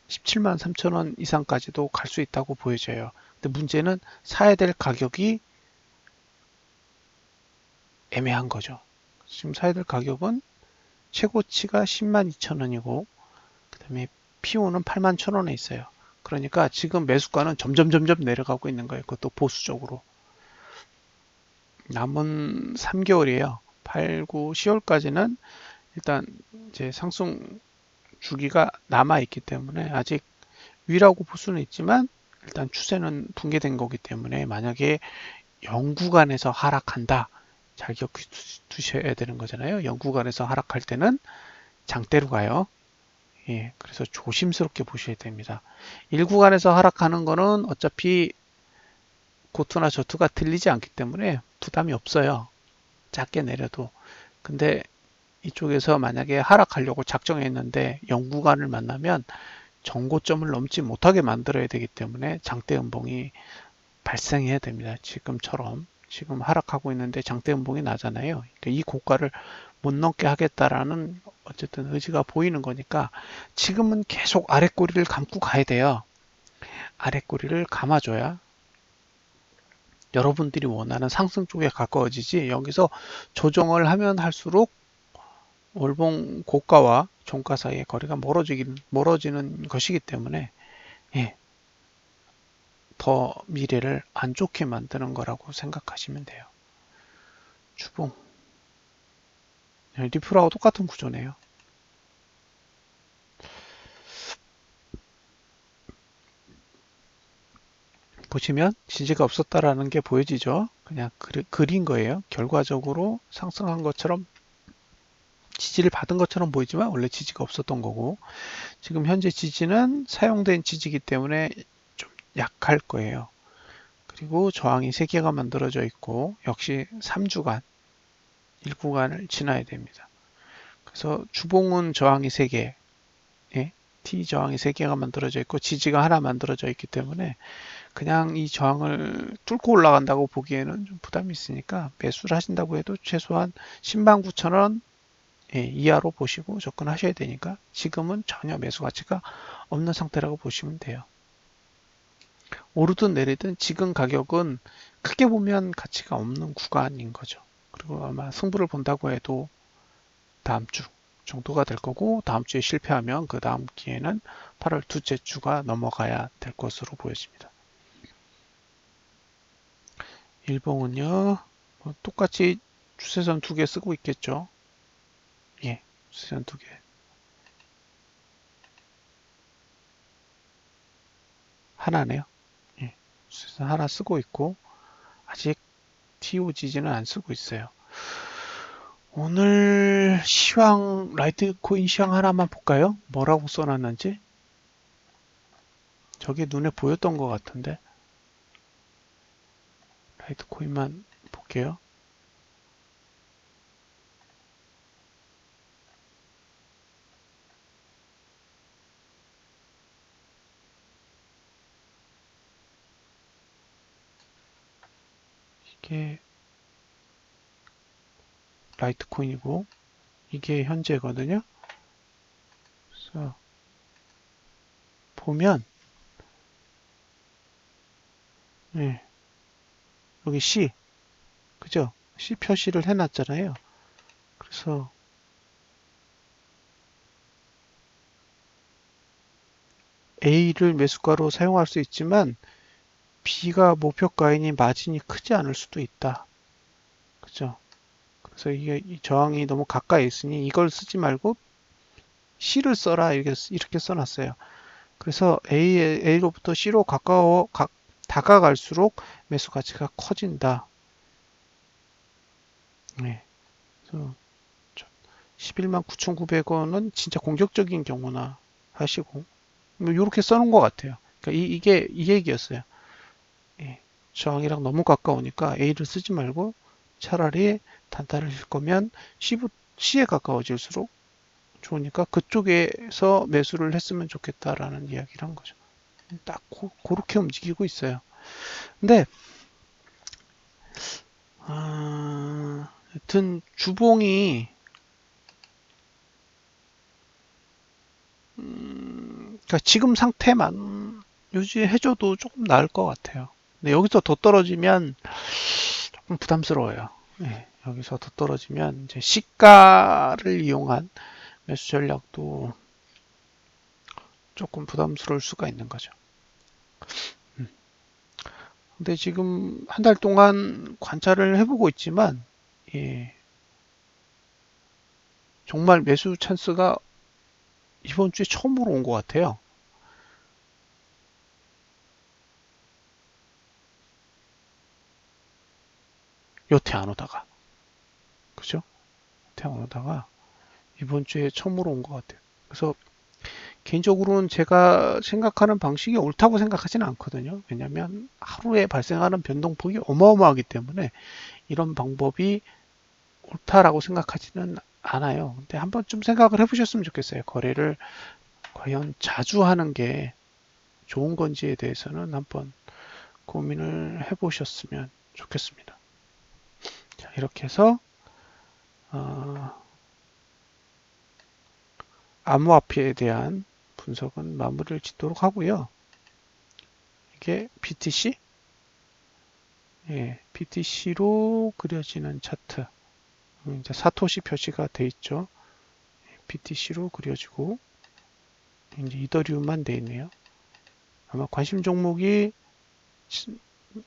17만 3천 원 이상까지도 갈 수 있다고 보여져요. 근데 문제는 사야 될 가격이 애매한 거죠. 지금 사야 될 가격은 최고치가 10만 2천 원이고 그 다음에 P5는 8만 1천 원에 있어요. 그러니까 지금 매수가는 점점 내려가고 있는 거예요. 그것도 보수적으로. 남은 3개월이에요. 8, 9, 10월까지는 일단 이제 상승 주기가 남아 있기 때문에 아직 위라고 볼 수는 있지만 일단 추세는 붕괴된 거기 때문에 만약에 영구간에서 하락한다. 잘 기억해 두셔야 되는 거잖아요. 영구간에서 하락할 때는 장대로 가요. 예, 그래서 조심스럽게 보셔야 됩니다. 일구간에서 하락하는 거는 어차피 고투나 저투가 들리지 않기 때문에 부담이 없어요. 작게 내려도. 근데 이쪽에서 만약에 하락하려고 작정했는데 영구간을 만나면 정고점을 넘지 못하게 만들어야 되기 때문에 장대 음봉이 발생해야 됩니다. 지금처럼. 지금 하락하고 있는데 장대 음봉이 나잖아요. 그러니까 이 고가를 못 넘게 하겠다라는 어쨌든 의지가 보이는 거니까 지금은 계속 아랫꼬리를 감고 가야 돼요. 아랫꼬리를 감아줘야 여러분들이 원하는 상승 쪽에 가까워지지 여기서 조정을 하면 할수록 월봉 고가와 종가 사이의 거리가 멀어지는 것이기 때문에 예, 더 미래를 안 좋게 만드는 거라고 생각하시면 돼요. 주봉 리플하고 똑같은 구조네요. 보시면 지지가 없었다라는 게 보여지죠. 그냥 그린 거예요. 결과적으로 상승한 것처럼 지지를 받은 것처럼 보이지만 원래 지지가 없었던 거고 지금 현재 지지는 사용된 지지이기 때문에 좀 약할 거예요. 그리고 저항이 3개가 만들어져 있고 역시 3주간 1구간을 지나야 됩니다. 그래서 주봉은 저항이 3개, 예? T 저항이 3개가 만들어져 있고 지지가 하나 만들어져 있기 때문에 그냥 이 저항을 뚫고 올라간다고 보기에는 좀 부담이 있으니까 매수를 하신다고 해도 최소한 10만 9천 원 이하로 보시고 접근하셔야 되니까 지금은 전혀 매수 가치가 없는 상태라고 보시면 돼요. 오르든 내리든 지금 가격은 크게 보면 가치가 없는 구간인 거죠. 그리고 아마 승부를 본다고 해도 다음 주 정도가 될 거고 다음 주에 실패하면 그 다음 기회는 8월 둘째 주가 넘어가야 될 것으로 보여집니다. 일봉은요 뭐 똑같이 추세선 2개 쓰고 있겠죠. 예, 추세선 2개. 하나네요. 예, 추세선 하나 쓰고 있고 아직 TOGG는 안 쓰고 있어요. 오늘 시황 라이트코인 시황 하나만 볼까요? 뭐라고 써놨는지 저게 눈에 보였던 것 같은데 라이트코인만 볼게요. 이게 라이트코인이고 이게 현재거든요. 그래서 보면 예, 여기 C 그죠? C 표시를 해놨잖아요. 그래서 A를 매수가로 사용할 수 있지만 B가 목표가이니 마진이 크지 않을 수도 있다. 그죠? 그래서 이게 이 저항이 너무 가까이 있으니 이걸 쓰지 말고 C를 써라 이렇게 써놨어요. 그래서 A로부터 C로 다가갈수록 매수 가치가 커진다. 네. 그래서 11만 9,900원은 진짜 공격적인 경우나 하시고 뭐 이렇게 써놓은 것 같아요. 그러니까 이게 이 얘기였어요. 예. 저항이랑 너무 가까우니까 A를 쓰지 말고 차라리 단타를 칠 거면 C에 가까워질수록 좋으니까 그쪽에서 매수를 했으면 좋겠다라는 이야기를 한 거죠. 딱 그렇게 움직이고 있어요. 근데 하여튼 주봉이 그러니까 지금 상태만 유지해줘도 조금 나을 것 같아요. 근데 여기서 더 떨어지면 조금 부담스러워요. 네, 여기서 더 떨어지면 이제 시가를 이용한 매수 전략도 조금 부담스러울 수가 있는 거죠. 근데 지금 한 달 동안 관찰을 해보고 있지만, 예, 정말 매수 찬스가 이번 주에 처음으로 온 것 같아요. 여태 안 오다가. 그죠? 여태 안 오다가 이번 주에 처음으로 온 것 같아요. 그래서 개인적으로는 제가 생각하는 방식이 옳다고 생각하지는 않거든요. 왜냐하면 하루에 발생하는 변동폭이 어마어마하기 때문에 이런 방법이 옳다라고 생각하지는 않아요. 근데 한번 좀 생각을 해보셨으면 좋겠어요. 거래를 과연 자주 하는 게 좋은 건지에 대해서는 한번 고민을 해보셨으면 좋겠습니다. 자, 이렇게 해서 암호화폐에 대한 분석은 마무리를 짓도록 하고요. 이게 BTC? 예, BTC로 그려지는 차트. 이제 사토시 표시가 돼 있죠. BTC로 그려지고 이제 이더리움만 돼 있네요. 아마 관심 종목이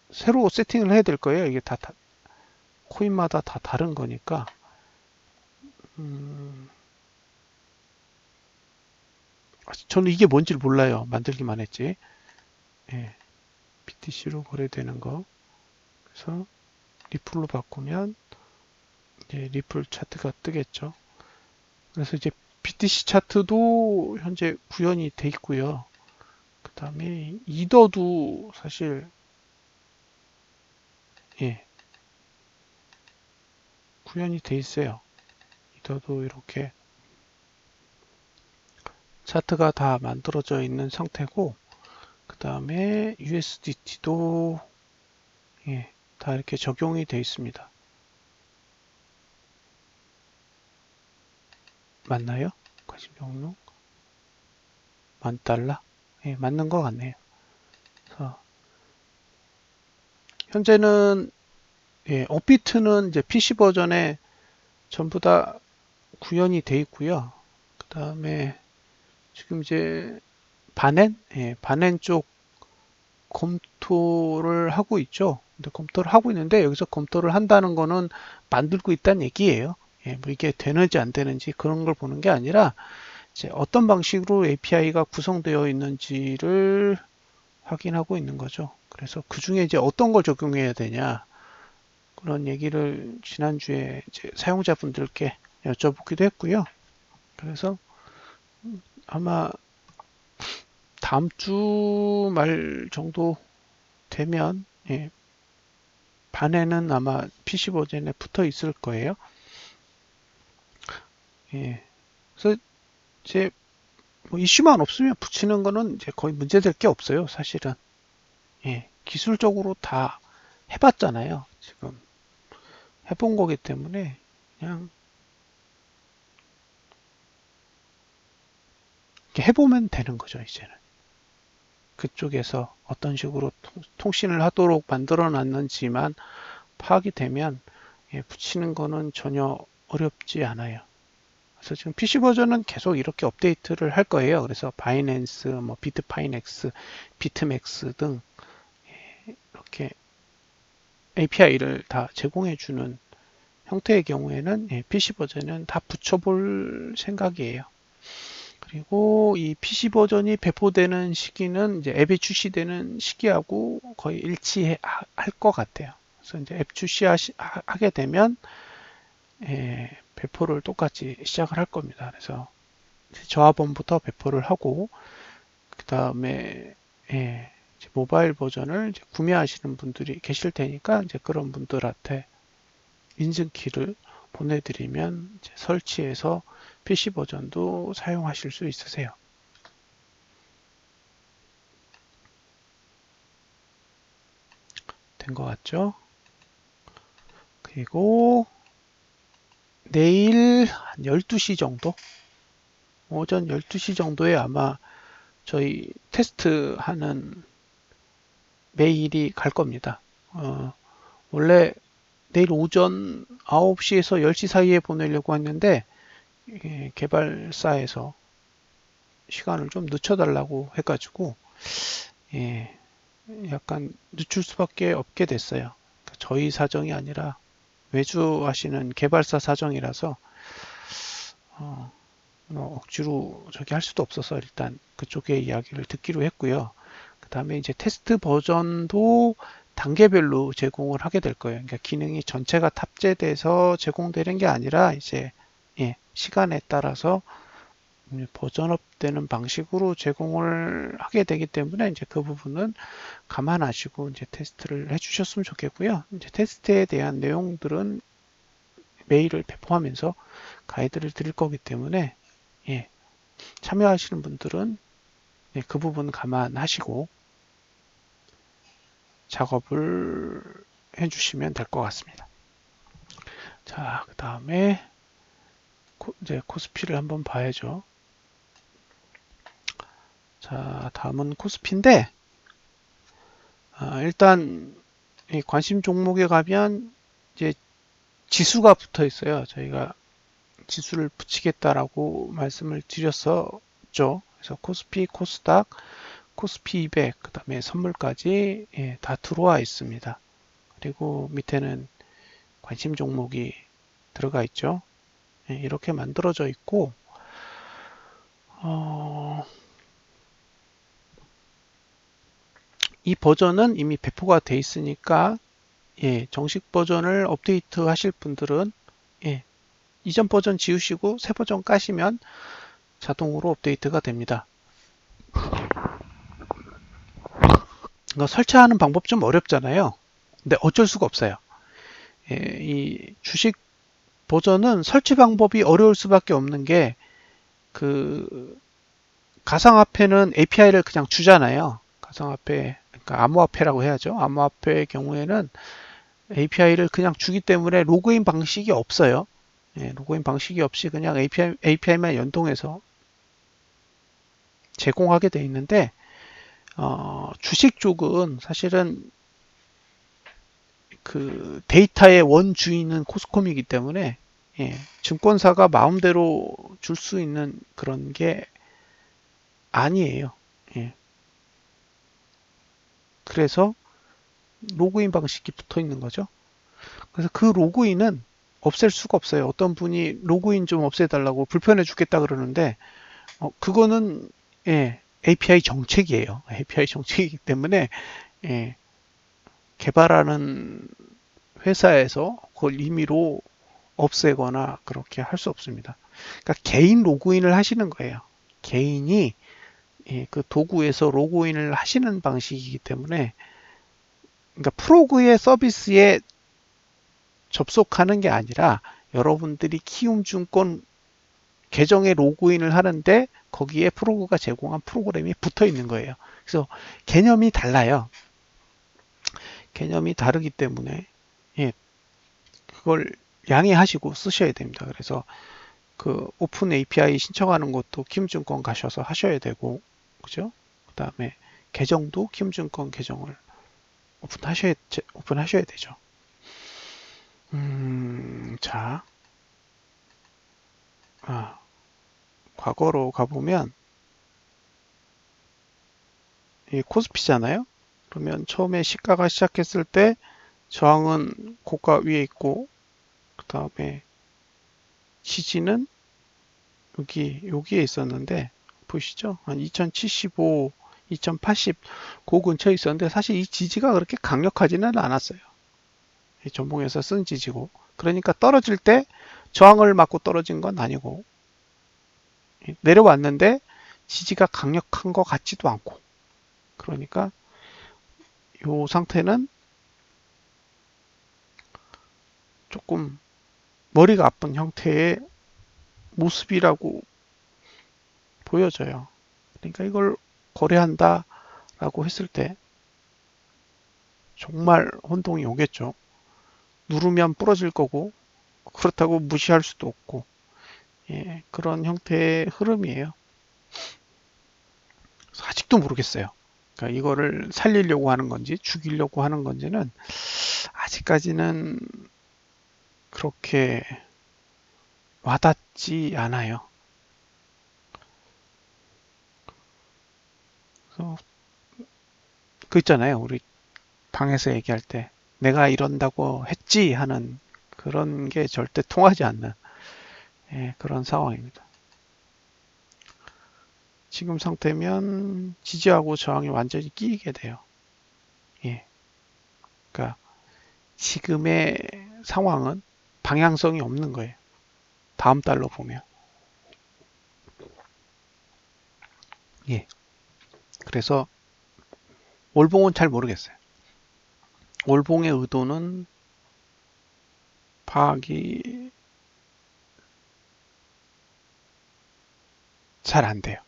새로 세팅을 해야 될 거예요. 이게 다 코인마다 다 다른 거니까. 저는 이게 뭔지를 몰라요. 만들기만 했지. 예, BTC로 거래되는 거. 그래서 리플로 바꾸면 이제 리플 차트가 뜨겠죠. 그래서 이제 BTC 차트도 현재 구현이 돼 있고요. 그 다음에 이더도 사실 예, 구현이 돼 있어요. 이더도 이렇게 차트가 다 만들어져 있는 상태고 그 다음에 USDT도 예, 다 이렇게 적용이 돼 있습니다. 맞나요? 관심 종목 10,000달러? 예, 맞는 것 같네요. 그래서 현재는 예, 업비트는 이제 PC 버전에 전부 다 구현이 돼 있고요. 그 다음에 지금 이제 바넨, 예, 바넨 쪽 검토를 하고 있죠. 근데 검토를 하고 있는데 여기서 검토를 한다는 거는 만들고 있다는 얘기예요. 예, 뭐 이게 되는지 안 되는지 그런 걸 보는 게 아니라 이제 어떤 방식으로 API가 구성되어 있는지를 확인하고 있는 거죠. 그래서 그 중에 이제 어떤 걸 적용해야 되냐 그런 얘기를 지난주에 이제 사용자분들께 여쭤보기도 했고요. 그래서 아마 다음 주 말 정도 되면 예, 반에는 아마 PC 버전에 붙어 있을 거예요. 예. 그래서 이제 뭐 이슈만 없으면 붙이는 거는 이제 거의 문제될 게 없어요, 사실은. 예. 기술적으로 다 해봤잖아요. 지금 해본 거기 때문에 그냥 해보면 되는 거죠, 이제는. 그쪽에서 어떤 식으로 통신을 하도록 만들어 놨는지만 파악이 되면 예, 붙이는 거는 전혀 어렵지 않아요. 그래서 지금 PC 버전은 계속 이렇게 업데이트를 할 거예요. 그래서 바이낸스, 뭐 비트파이넥스, 비트맥스 등 이렇게 API를 다 제공해 주는 형태의 경우에는 PC 버전은 다 붙여볼 생각이에요. 그리고 이 PC 버전이 배포되는 시기는 이제 앱이 출시되는 시기하고 거의 일치할 것 같아요. 그래서 이제 앱 출시하게 되면 배포를 똑같이 시작을 할 겁니다. 그래서 저하번부터 배포를 하고 그 다음에 모바일 버전을 이제 구매하시는 분들이 계실 테니까 이제 그런 분들한테 인증키를 보내드리면 이제 설치해서 PC 버전도 사용하실 수 있으세요. 된 것 같죠? 그리고 내일 한 12시 정도? 오전 12시 정도에 아마 저희 테스트하는 메일이 갈 겁니다. 원래 내일 오전 9시에서 10시 사이에 보내려고 했는데 개발사에서 시간을 좀 늦춰달라고 해가지고 예, 약간 늦출 수밖에 없게 됐어요. 저희 사정이 아니라 외주하시는 개발사 사정이라서 뭐 억지로 저기 할 수도 없어서 일단 그쪽의 이야기를 듣기로 했고요. 그 다음에 이제 테스트 버전도 단계별로 제공을 하게 될 거예요. 그러니까 기능이 전체가 탑재돼서 제공되는 게 아니라 이제 시간에 따라서 버전업 되는 방식으로 제공을 하게 되기 때문에 이제 그 부분은 감안하시고 이제 테스트를 해주셨으면 좋겠고요. 이제 테스트에 대한 내용들은 메일을 배포하면서 가이드를 드릴 거기 때문에 참여하시는 분들은 그 부분 감안하시고 작업을 해주시면 될 것 같습니다. 자, 그 다음에 이제 코스피를 한번 봐야죠. 자, 다음은 코스피인데 일단 관심 종목에 가면 이제 지수가 붙어 있어요. 저희가 지수를 붙이겠다라고 말씀을 드렸었죠. 그래서 코스피, 코스닥, 코스피 200, 그 다음에 선물까지 다 들어와 있습니다. 그리고 밑에는 관심 종목이 들어가 있죠. 이렇게 만들어져 있고 이 버전은 이미 배포가 돼 있으니까 정식 버전을 업데이트 하실 분들은 이전 버전 지우시고 새 버전 까시면 자동으로 업데이트가 됩니다. 설치하는 방법 좀 어렵잖아요. 근데 어쩔 수가 없어요. 이 주식 버전은 설치 방법이 어려울 수밖에 없는 게 그 가상화폐는 API를 그냥 주잖아요. 가상화폐, 그러니까 암호화폐라고 해야죠. 암호화폐의 경우에는 API를 그냥 주기 때문에 로그인 방식이 없어요. 로그인 방식이 없이 그냥 API만 연동해서 제공하게 돼 있는데 주식 쪽은 사실은 그 데이터의 원주인은 코스콤이기 때문에 증권사가 마음대로 줄 수 있는 그런 게 아니에요. 그래서 로그인 방식이 붙어 있는 거죠. 그래서 그 로그인은 없앨 수가 없어요. 어떤 분이 로그인 좀 없애달라고 불편해 죽겠다 그러는데 그거는 API 정책이에요. API 정책이기 때문에 개발하는 회사에서 그걸 임의로 없애거나 그렇게 할 수 없습니다. 그러니까 개인 로그인을 하시는 거예요. 개인이 그 도구에서 로그인을 하시는 방식이기 때문에 그러니까 프로그의 서비스에 접속하는 게 아니라 여러분들이 키움증권 계정에 로그인을 하는데 거기에 프로그가 제공한 프로그램이 붙어 있는 거예요. 그래서 개념이 달라요. 개념이 다르기 때문에 그걸 양해하시고 쓰셔야 됩니다. 그래서 그 오픈 API 신청하는 것도 키움증권 가셔서 하셔야 되고, 그죠? 그 다음에 계정도 키움증권 계정을 오픈하셔야 되죠. 자, 과거로 가보면 이 코스피잖아요. 그러면 처음에 시가가 시작했을 때 저항은 고가 위에 있고, 그 다음에 지지는 여기에 있었는데 보시죠? 한 2075, 2080 그 근처에 있었는데 사실 이 지지가 그렇게 강력하지는 않았어요. 전봉에서 쓴 지지고. 그러니까 떨어질 때 저항을 맞고 떨어진 건 아니고 내려왔는데 지지가 강력한 것 같지도 않고 그러니까 이 상태는 조금 머리가 아픈 형태의 모습이라고 보여져요. 그러니까 이걸 거래한다라고 했을 때 정말 혼동이 오겠죠. 누르면 부러질 거고 그렇다고 무시할 수도 없고 예, 그런 형태의 흐름이에요. 아직도 모르겠어요. 그러니까 이거를 살리려고 하는 건지 죽이려고 하는 건지는 아직까지는 그렇게 와닿지 않아요. 그래서 그 있잖아요. 우리 방에서 얘기할 때 내가 이런다고 했지 하는 그런 게 절대 통하지 않는 예, 그런 상황입니다. 지금 상태면 지지하고 저항이 완전히 끼이게 돼요. 예. 그러니까 지금의 상황은 방향성이 없는 거예요. 다음 달로 보면. 예. 그래서 월봉은 잘 모르겠어요. 월봉의 의도는 파악이 잘 안 돼요.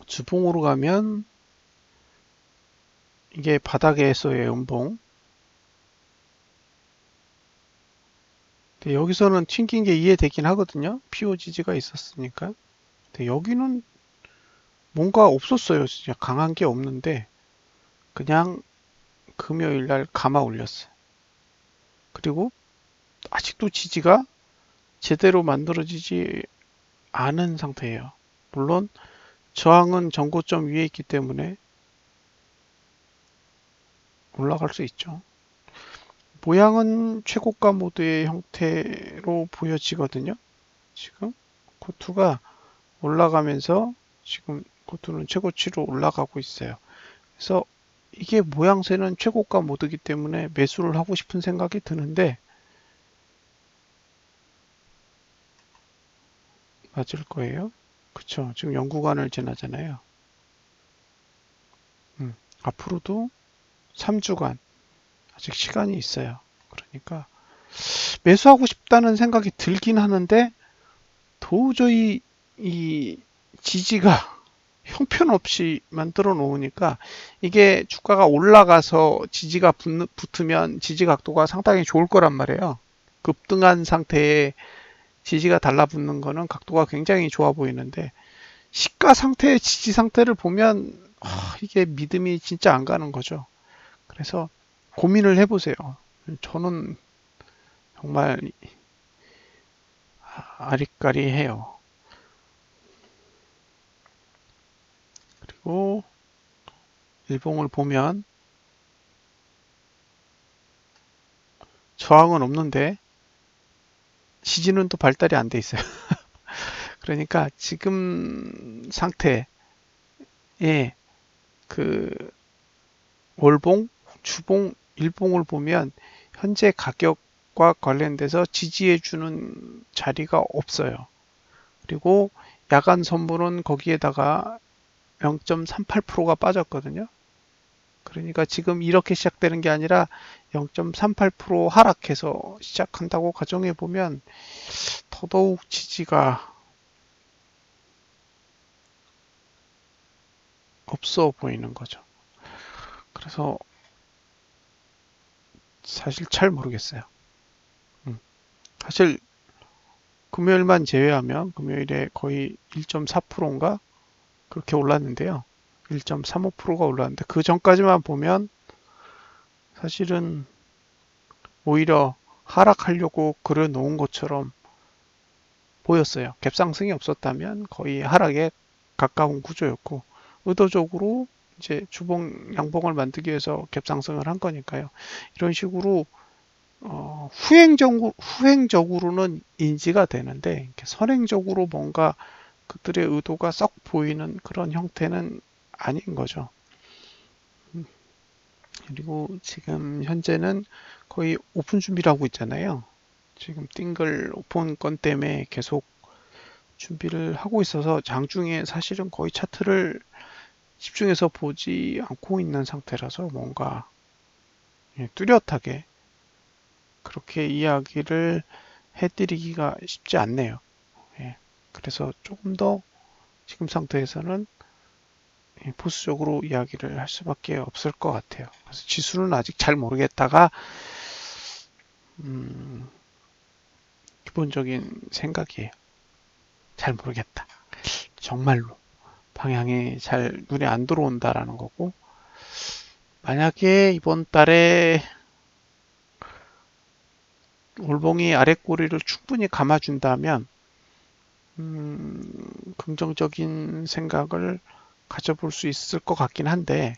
주봉으로 가면 이게 바닥에서의 음봉. 근데 여기서는 튕긴 게 이해되긴 하거든요. POGG가 있었으니까. 근데 여기는 뭔가 없었어요. 진짜 강한 게 없는데 그냥 금요일 날 감아 올렸어요. 그리고 아직도 지지가 제대로 만들어지지 않은 상태예요. 물론 저항은 전고점 위에 있기 때문에 올라갈 수 있죠. 모양은 최고가 모드의 형태로 보여지거든요. 지금 코투가 올라가면서 지금 코투는 최고치로 올라가고 있어요. 그래서 이게 모양새는 최고가 모드이기 때문에 매수를 하고 싶은 생각이 드는데 맞을 거예요. 그쵸? 지금 연구관을 지나잖아요. 앞으로도 3주간 아직 시간이 있어요. 그러니까 매수하고 싶다는 생각이 들긴 하는데 도저히 이 지지가 형편없이 만들어 놓으니까 이게 주가가 올라가서 지지가 붙으면 지지 각도가 상당히 좋을 거란 말이에요. 급등한 상태에 지지가 달라붙는 거는 각도가 굉장히 좋아 보이는데 시가 상태의 지지 상태를 보면 이게 믿음이 진짜 안 가는 거죠. 그래서 고민을 해보세요. 저는 정말 아리까리해요. 그리고 일봉을 보면 저항은 없는데 지지는 또 발달이 안 돼 있어요. 그러니까 지금 상태에 그 월봉, 주봉, 일봉을 보면 현재 가격과 관련돼서 지지해주는 자리가 없어요. 그리고 야간 선물은 거기에다가 0.38%가 빠졌거든요. 그러니까 지금 이렇게 시작되는 게 아니라 0.38% 하락해서 시작한다고 가정해 보면 더더욱 지지가 없어 보이는 거죠. 그래서 사실 잘 모르겠어요. 사실 금요일만 제외하면 금요일에 거의 1.4%인가 그렇게 올랐는데요. 1.35%가 올랐는데 그 전까지만 보면 사실은 오히려 하락하려고 그려놓은 것처럼 보였어요. 갭상승이 없었다면 거의 하락에 가까운 구조였고 의도적으로 이제 주봉 양봉을 만들기 위해서 갭상승을 한 거니까요. 이런 식으로 후행적으로는 인지가 되는데 이렇게 선행적으로 뭔가 그들의 의도가 썩 보이는 그런 형태는 아닌 거죠. 그리고 지금 현재는 거의 오픈 준비를 하고 있잖아요. 지금 띵글 오픈 건 때문에 계속 준비를 하고 있어서 장중에 사실은 거의 차트를 집중해서 보지 않고 있는 상태라서 뭔가 뚜렷하게 그렇게 이야기를 해드리기가 쉽지 않네요. 예, 그래서 조금 더 지금 상태에서는 보수적으로 이야기를 할 수밖에 없을 것 같아요. 그래서 지수는 아직 잘 모르겠다가 음, 기본적인 생각이에요. 잘 모르겠다. 정말로 방향이 잘 눈에 안 들어온다라는 거고, 만약에 이번 달에 올봉이 아랫꼬리를 충분히 감아준다면 긍정적인 생각을 가져볼 수 있을 것 같긴 한데,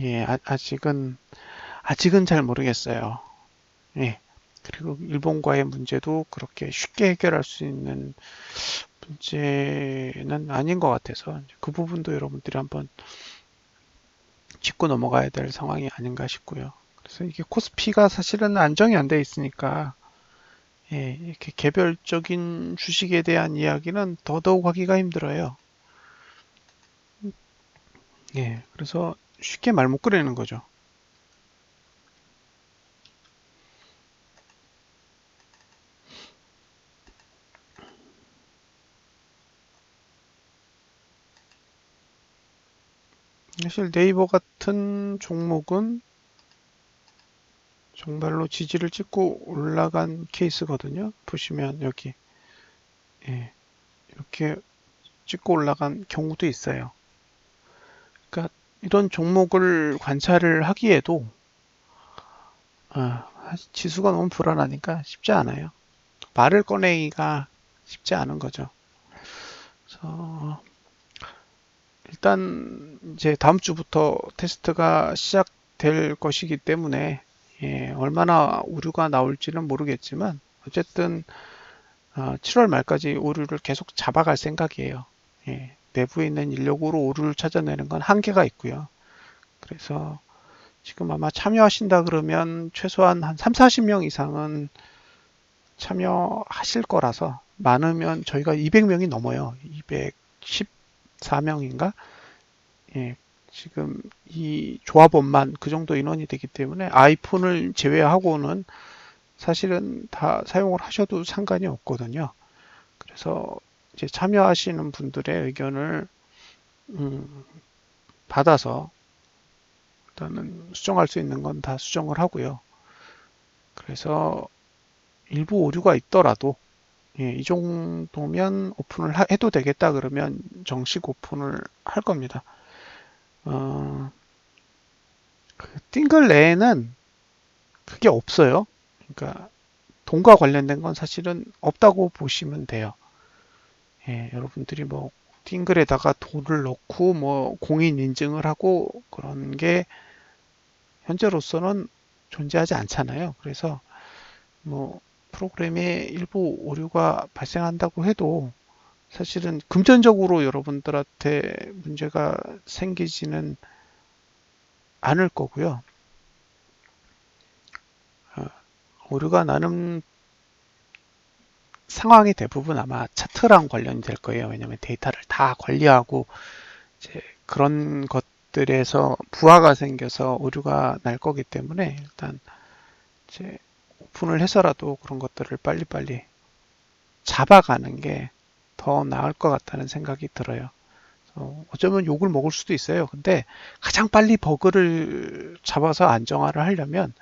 예, 아직은 잘 모르겠어요. 예. 그리고 일본과의 문제도 그렇게 쉽게 해결할 수 있는 문제는 아닌 것 같아서 그 부분도 여러분들이 한번 짚고 넘어가야 될 상황이 아닌가 싶고요. 그래서 이게 코스피가 사실은 안정이 안 돼 있으니까 예, 이렇게 개별적인 주식에 대한 이야기는 더더욱 하기가 힘들어요. 예, 그래서 쉽게 말 못 꺼내는 거죠. 사실 네이버 같은 종목은 정말로 지지를 찍고 올라간 케이스거든요. 보시면 여기 예, 이렇게 찍고 올라간 경우도 있어요. 그러니까 이런 종목을 관찰을 하기에도 지수가 너무 불안하니까 쉽지 않아요. 말을 꺼내기가 쉽지 않은 거죠. 그래서 일단 이제 다음 주부터 테스트가 시작될 것이기 때문에 예, 얼마나 오류가 나올지는 모르겠지만 어쨌든 7월 말까지 오류를 계속 잡아갈 생각이에요. 예, 내부에 있는 인력으로 오류를 찾아내는 건 한계가 있고요. 그래서 지금 아마 참여하신다 그러면 최소한 한 3, 40명 이상은 참여하실 거라서 많으면 저희가 200명이 넘어요. 214명인가? 예, 지금 이 조합원만 그 정도 인원이 되기 때문에 아이폰을 제외하고는 사실은 다 사용을 하셔도 상관이 없거든요. 그래서 이제 참여하시는 분들의 의견을 음, 받아서 일단은 수정할 수 있는 건 다 수정을 하고요. 그래서 일부 오류가 있더라도 예, 이 정도면 오픈을 해도 되겠다 그러면 정식 오픈을 할 겁니다. 어, 그 띵글 내에는 그게 없어요. 그러니까 돈과 관련된 건 사실은 없다고 보시면 돼요. 예, 여러분들이 뭐 띵글에다가 돈을 넣고 뭐 공인 인증을 하고 그런 게 현재로서는 존재하지 않잖아요. 그래서 뭐 프로그램에 일부 오류가 발생한다고 해도 사실은 금전적으로 여러분들한테 문제가 생기지는 않을 거고요. 어, 오류가 나는 상황이 대부분 아마 차트랑 관련이 될 거예요. 왜냐하면 데이터를 다 관리하고 이제 그런 것들에서 부하가 생겨서 오류가 날 거기 때문에 일단 이제 오픈을 해서라도 그런 것들을 빨리빨리 잡아가는 게 더 나을 것 같다는 생각이 들어요. 어쩌면 욕을 먹을 수도 있어요. 근데 가장 빨리 버그를 잡아서 안정화를 하려면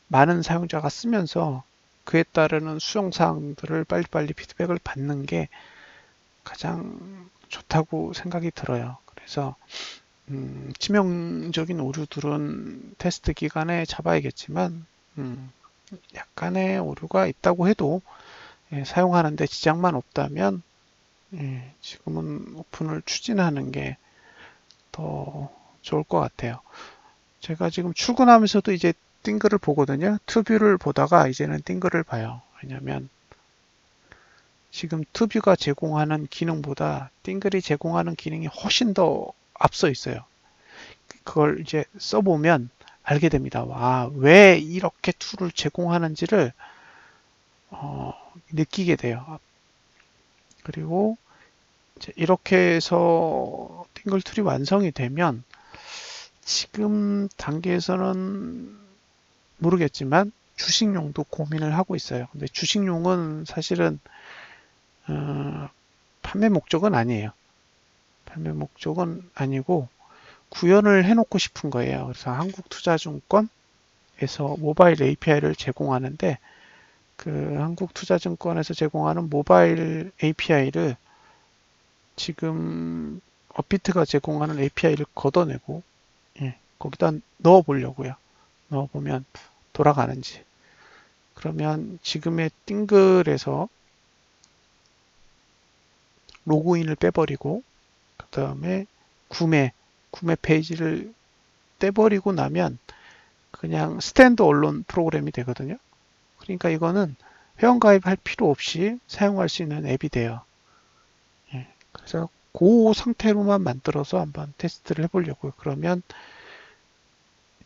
많은 사용자가 쓰면서 그에 따르는 수정 사항들을 빨리빨리 피드백을 받는 게 가장 좋다고 생각이 들어요. 그래서 치명적인 오류들은 테스트 기간에 잡아야겠지만 약간의 오류가 있다고 해도 예, 사용하는데 지장만 없다면 예, 지금은 오픈을 추진하는 게 더 좋을 것 같아요. 제가 지금 출근하면서도 이제 띵글을 보거든요. 투뷰를 보다가 이제는 띵글을 봐요. 왜냐면 지금 투뷰가 제공하는 기능보다 띵글이 제공하는 기능이 훨씬 더 앞서 있어요. 그걸 이제 써보면 알게 됩니다. 와, 왜 이렇게 툴을 제공하는지를 느끼게 돼요. 그리고 이제 이렇게 해서 띵글 툴이 완성이 되면 지금 단계에서는 모르겠지만 주식용도 고민을 하고 있어요. 근데 주식용은 사실은 어, 판매 목적은 아니에요. 판매 목적은 아니고 구현을 해놓고 싶은 거예요. 그래서 한국투자증권에서 모바일 API를 제공하는데 그 한국투자증권에서 제공하는 모바일 API를 지금 업비트가 제공하는 API를 걷어내고 거기다 넣어 보려고요. 넣어 보면 돌아가는지. 그러면 지금의 띵글에서 로그인을 빼버리고 그 다음에 구매 페이지를 떼버리고 나면 그냥 스탠드 언론 프로그램이 되거든요. 그러니까 이거는 회원가입할 필요 없이 사용할 수 있는 앱이 돼요. 그래서 그 상태로만 만들어서 한번 테스트를 해보려고요. 그러면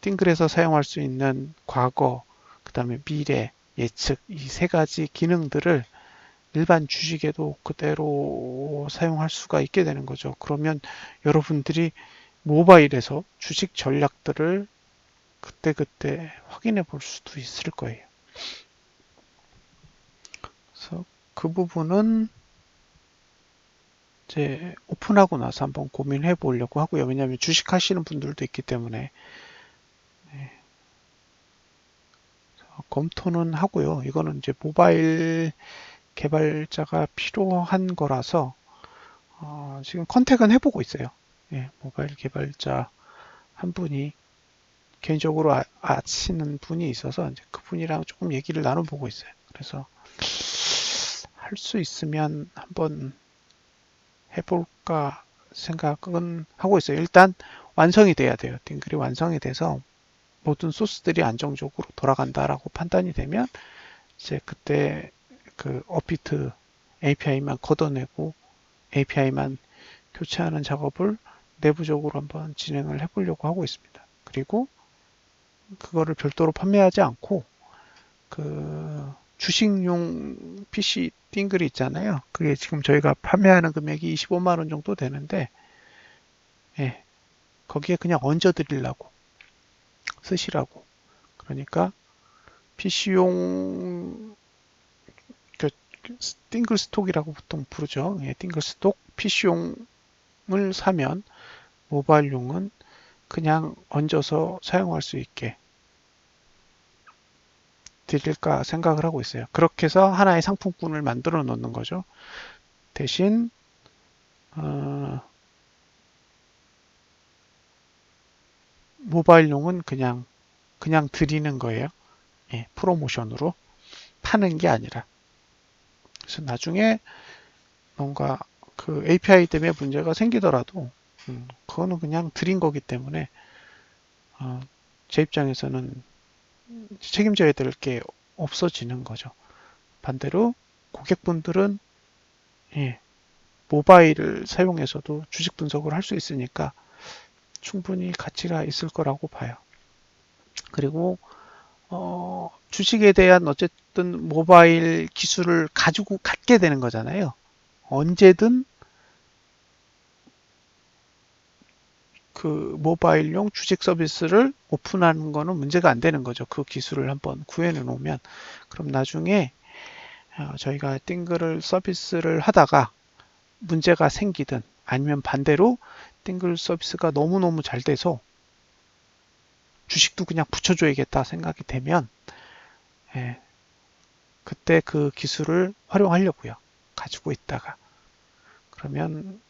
띵글에서 사용할 수 있는 과거, 그 다음에 미래, 예측 이 세 가지 기능들을 일반 주식에도 그대로 사용할 수가 있게 되는 거죠. 그러면 여러분들이 모바일에서 주식 전략들을 그때그때 확인해 볼 수도 있을 거예요. 그래서 그 부분은 이제 오픈하고 나서 한번 고민해 보려고 하고요. 왜냐하면 주식 하시는 분들도 있기 때문에 검토는 하고요. 이거는 이제 모바일 개발자가 필요한 거라서 지금 컨택은 해보고 있어요. 모바일 개발자 한 분이 개인적으로 아시는 분이 있어서 이제 그분이랑 조금 얘기를 나눠보고 있어요. 그래서 할 수 있으면 한번 해볼까 생각은 하고 있어요. 일단 완성이 돼야 돼요. 띵글이 완성이 돼서 모든 소스들이 안정적으로 돌아간다라고 판단이 되면 이제 그때 그 업비트 API만 걷어내고 API만 교체하는 작업을 내부적으로 한번 진행을 해보려고 하고 있습니다. 그리고 그거를 별도로 판매하지 않고 그 주식용 PC 띵글이 있잖아요. 그게 지금 저희가 판매하는 금액이 25만 원 정도 되는데 예, 거기에 그냥 얹어 드리려고 쓰시라고. 그러니까 PC용 그 띵글 스톡이라고 보통 부르죠. 띵글 스톡 PC용을 사면 모바일용은 그냥 얹어서 사용할 수 있게 드릴까 생각을 하고 있어요. 그렇게 해서 하나의 상품군을 만들어 놓는 거죠. 대신 어, 모바일용은 그냥 드리는 거예요. 프로모션으로 파는 게 아니라. 그래서 나중에 뭔가 그 API 때문에 문제가 생기더라도 그거는 그냥 드린 거기 때문에 어, 제 입장에서는 책임져야 될 게 없어지는 거죠. 반대로 고객분들은 예, 모바일을 사용해서도 주식 분석을 할 수 있으니까 충분히 가치가 있을 거라고 봐요. 그리고 주식에 대한 어쨌든 모바일 기술을 가지고 갖게 되는 거잖아요. 언제든 그 모바일용 주식 서비스를 오픈하는 거는 문제가 안 되는 거죠. 그 기술을 한번 구현해 놓으면. 그럼 나중에 저희가 띵글을 서비스를 하다가 문제가 생기든 아니면 반대로 띵글 서비스가 너무너무 잘 돼서 주식도 그냥 붙여줘야겠다 생각이 되면 예, 그때 그 기술을 활용하려고요. 가지고 있다가. 그러면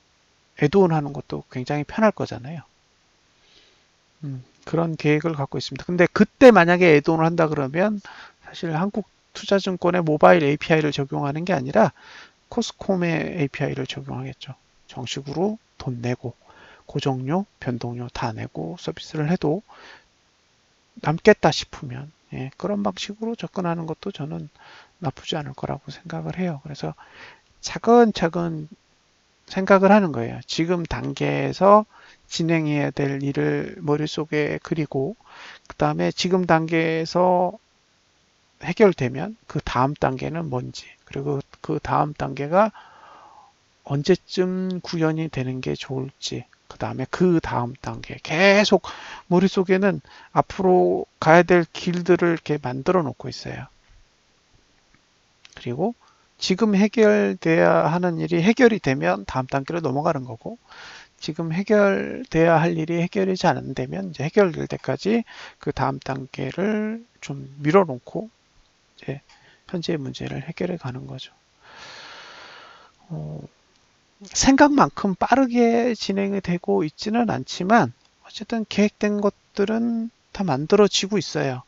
애드온 하는 것도 굉장히 편할 거잖아요. 그런 계획을 갖고 있습니다. 근데 그때 만약에 애드온을 한다 그러면 사실 한국투자증권의 모바일 API를 적용하는 게 아니라 코스콤의 API를 적용하겠죠. 정식으로 돈 내고 고정료, 변동료 다 내고 서비스를 해도 남겠다 싶으면 그런 방식으로 접근하는 것도 저는 나쁘지 않을 거라고 생각을 해요. 그래서 차근차근 생각을 하는 거예요. 지금 단계에서 진행해야 될 일을 머릿속에 그리고 그 다음에 지금 단계에서 해결되면 그 다음 단계는 뭔지 그리고 그 다음 단계가 언제쯤 구현이 되는 게 좋을지 그 다음에 그 다음 단계 계속 머릿속에는 앞으로 가야 될 길들을 이렇게 만들어 놓고 있어요. 그리고 지금 해결돼야 하는 일이 해결이 되면 다음 단계로 넘어가는 거고 지금 해결돼야 할 일이 해결되지 않는다면 이제 해결될 때까지 그 다음 단계를 좀 밀어놓고 이제 현재의 문제를 해결해 가는 거죠. 어, 생각만큼 빠르게 진행이 되고 있지는 않지만 어쨌든 계획된 것들은 다 만들어지고 있어요.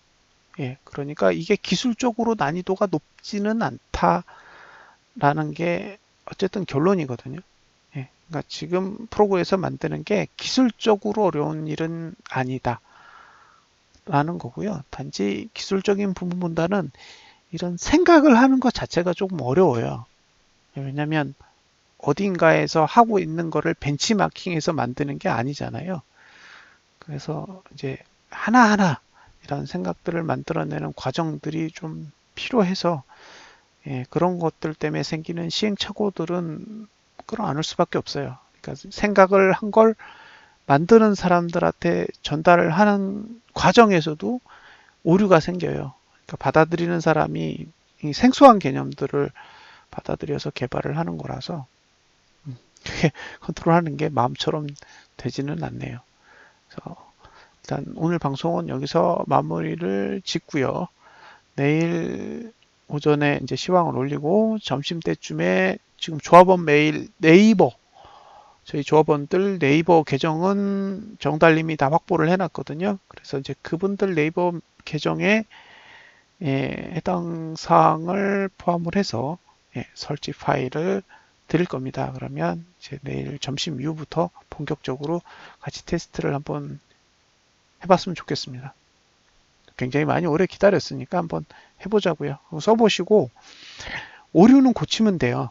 예, 그러니까 이게 기술적으로 난이도가 높지는 않다라는 게 어쨌든 결론이거든요. 예, 그러니까 지금 프로그에서 만드는 게 기술적으로 어려운 일은 아니다라는 거고요. 단지 기술적인 부분보다는 이런 생각을 하는 것 자체가 조금 어려워요. 왜냐하면 어딘가에서 하고 있는 거를 벤치마킹해서 만드는 게 아니잖아요. 그래서 이제 하나하나 이런 생각들을 만들어내는 과정들이 좀 필요해서 그런 것들 때문에 생기는 시행착오들은 끌어안을 수밖에 없어요. 그러니까 생각을 한 걸 만드는 사람들한테 전달을 하는 과정에서도 오류가 생겨요. 그러니까 받아들이는 사람이 생소한 개념들을 받아들여서 개발을 하는 거라서 그게 컨트롤하는 게 마음처럼 되지는 않네요. 그래서 일단 오늘 방송은 여기서 마무리를 짓고요. 내일 오전에 이제 시황을 올리고 점심 때쯤에 지금 조합원 메일 네이버 저희 조합원들 네이버 계정은 정달님이 다 확보를 해놨거든요. 그래서 이제 그분들 네이버 계정에 해당 사항을 포함을 해서 설치 파일을 드릴 겁니다. 그러면 이제 내일 점심 이후부터 본격적으로 같이 테스트를 한번 해봤으면 좋겠습니다. 굉장히 많이 오래 기다렸으니까 한번 해보자고요. 써보시고 오류는 고치면 돼요.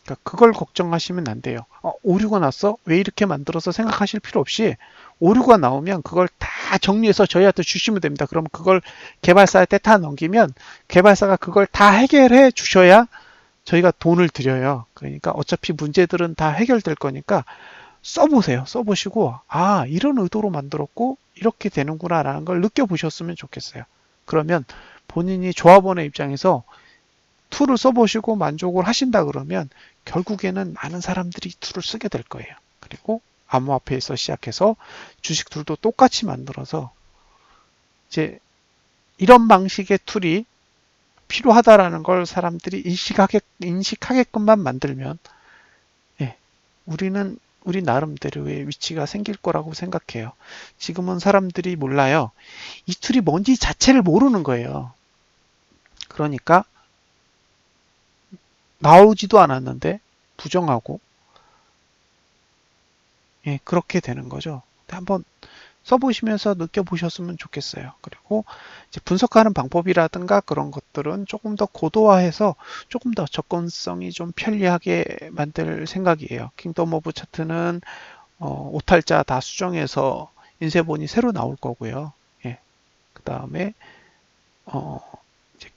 그러니까 그걸 걱정하시면 안 돼요. 오류가 났어? 왜 이렇게 만들어서 생각하실 필요 없이 오류가 나오면 그걸 다 정리해서 저희한테 주시면 됩니다. 그럼 그걸 개발사한테 다 넘기면 개발사가 그걸 다 해결해 주셔야 저희가 돈을 드려요. 그러니까 어차피 문제들은 다 해결될 거니까 써보세요. 써보시고 이런 의도로 만들었고 이렇게 되는구나 라는 걸 느껴보셨으면 좋겠어요. 그러면 본인이 조합원의 입장에서 툴을 써보시고 만족을 하신다 그러면 결국에는 많은 사람들이 툴을 쓰게 될 거예요. 그리고 암호화폐에서 시작해서 주식 툴도 똑같이 만들어서 이제 이런 방식의 툴이 필요하다라는 걸 사람들이 인식하게끔만 만들면 우리는 우리 나름대로의 위치가 생길 거라고 생각해요. 지금은 사람들이 몰라요. 이 툴이 뭔지 자체를 모르는 거예요. 그러니까 나오지도 않았는데 부정하고 그렇게 되는 거죠. 한번 써보시면서 느껴보셨으면 좋겠어요. 그리고 이제 분석하는 방법이라든가 그런 것들은 조금 더 고도화해서 조금 더 접근성이 좀 편리하게 만들 생각이에요. 킹덤 오브 차트는 오탈자 다 수정해서 인쇄본이 새로 나올 거고요. 그 다음에 어, 이제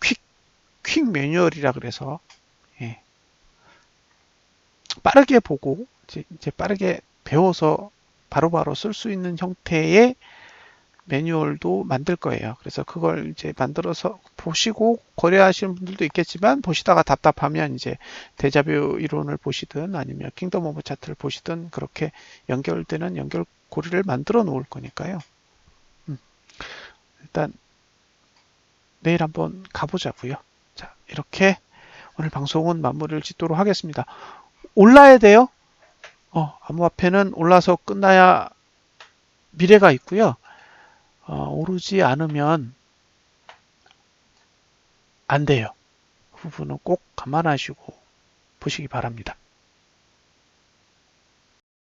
퀵 매뉴얼이라 그래서 예, 빠르게 보고 이제 빠르게 배워서 바로바로 쓸 수 있는 형태의 매뉴얼도 만들 거예요. 그래서 그걸 이제 만들어서 보시고 거래하시는 분들도 있겠지만 보시다가 답답하면 이제 데자뷰 이론을 보시든 아니면 킹덤 오브 차트를 보시든 그렇게 연결되는 연결고리를 만들어 놓을 거니까요. 일단 내일 한번 가보자고요. 자, 이렇게 오늘 방송은 마무리를 짓도록 하겠습니다. 올라야 돼요. 암호화폐는 올라서 끝나야 미래가 있고요. 오르지 않으면 안 돼요. 그 부분은 꼭 감안하시고 보시기 바랍니다.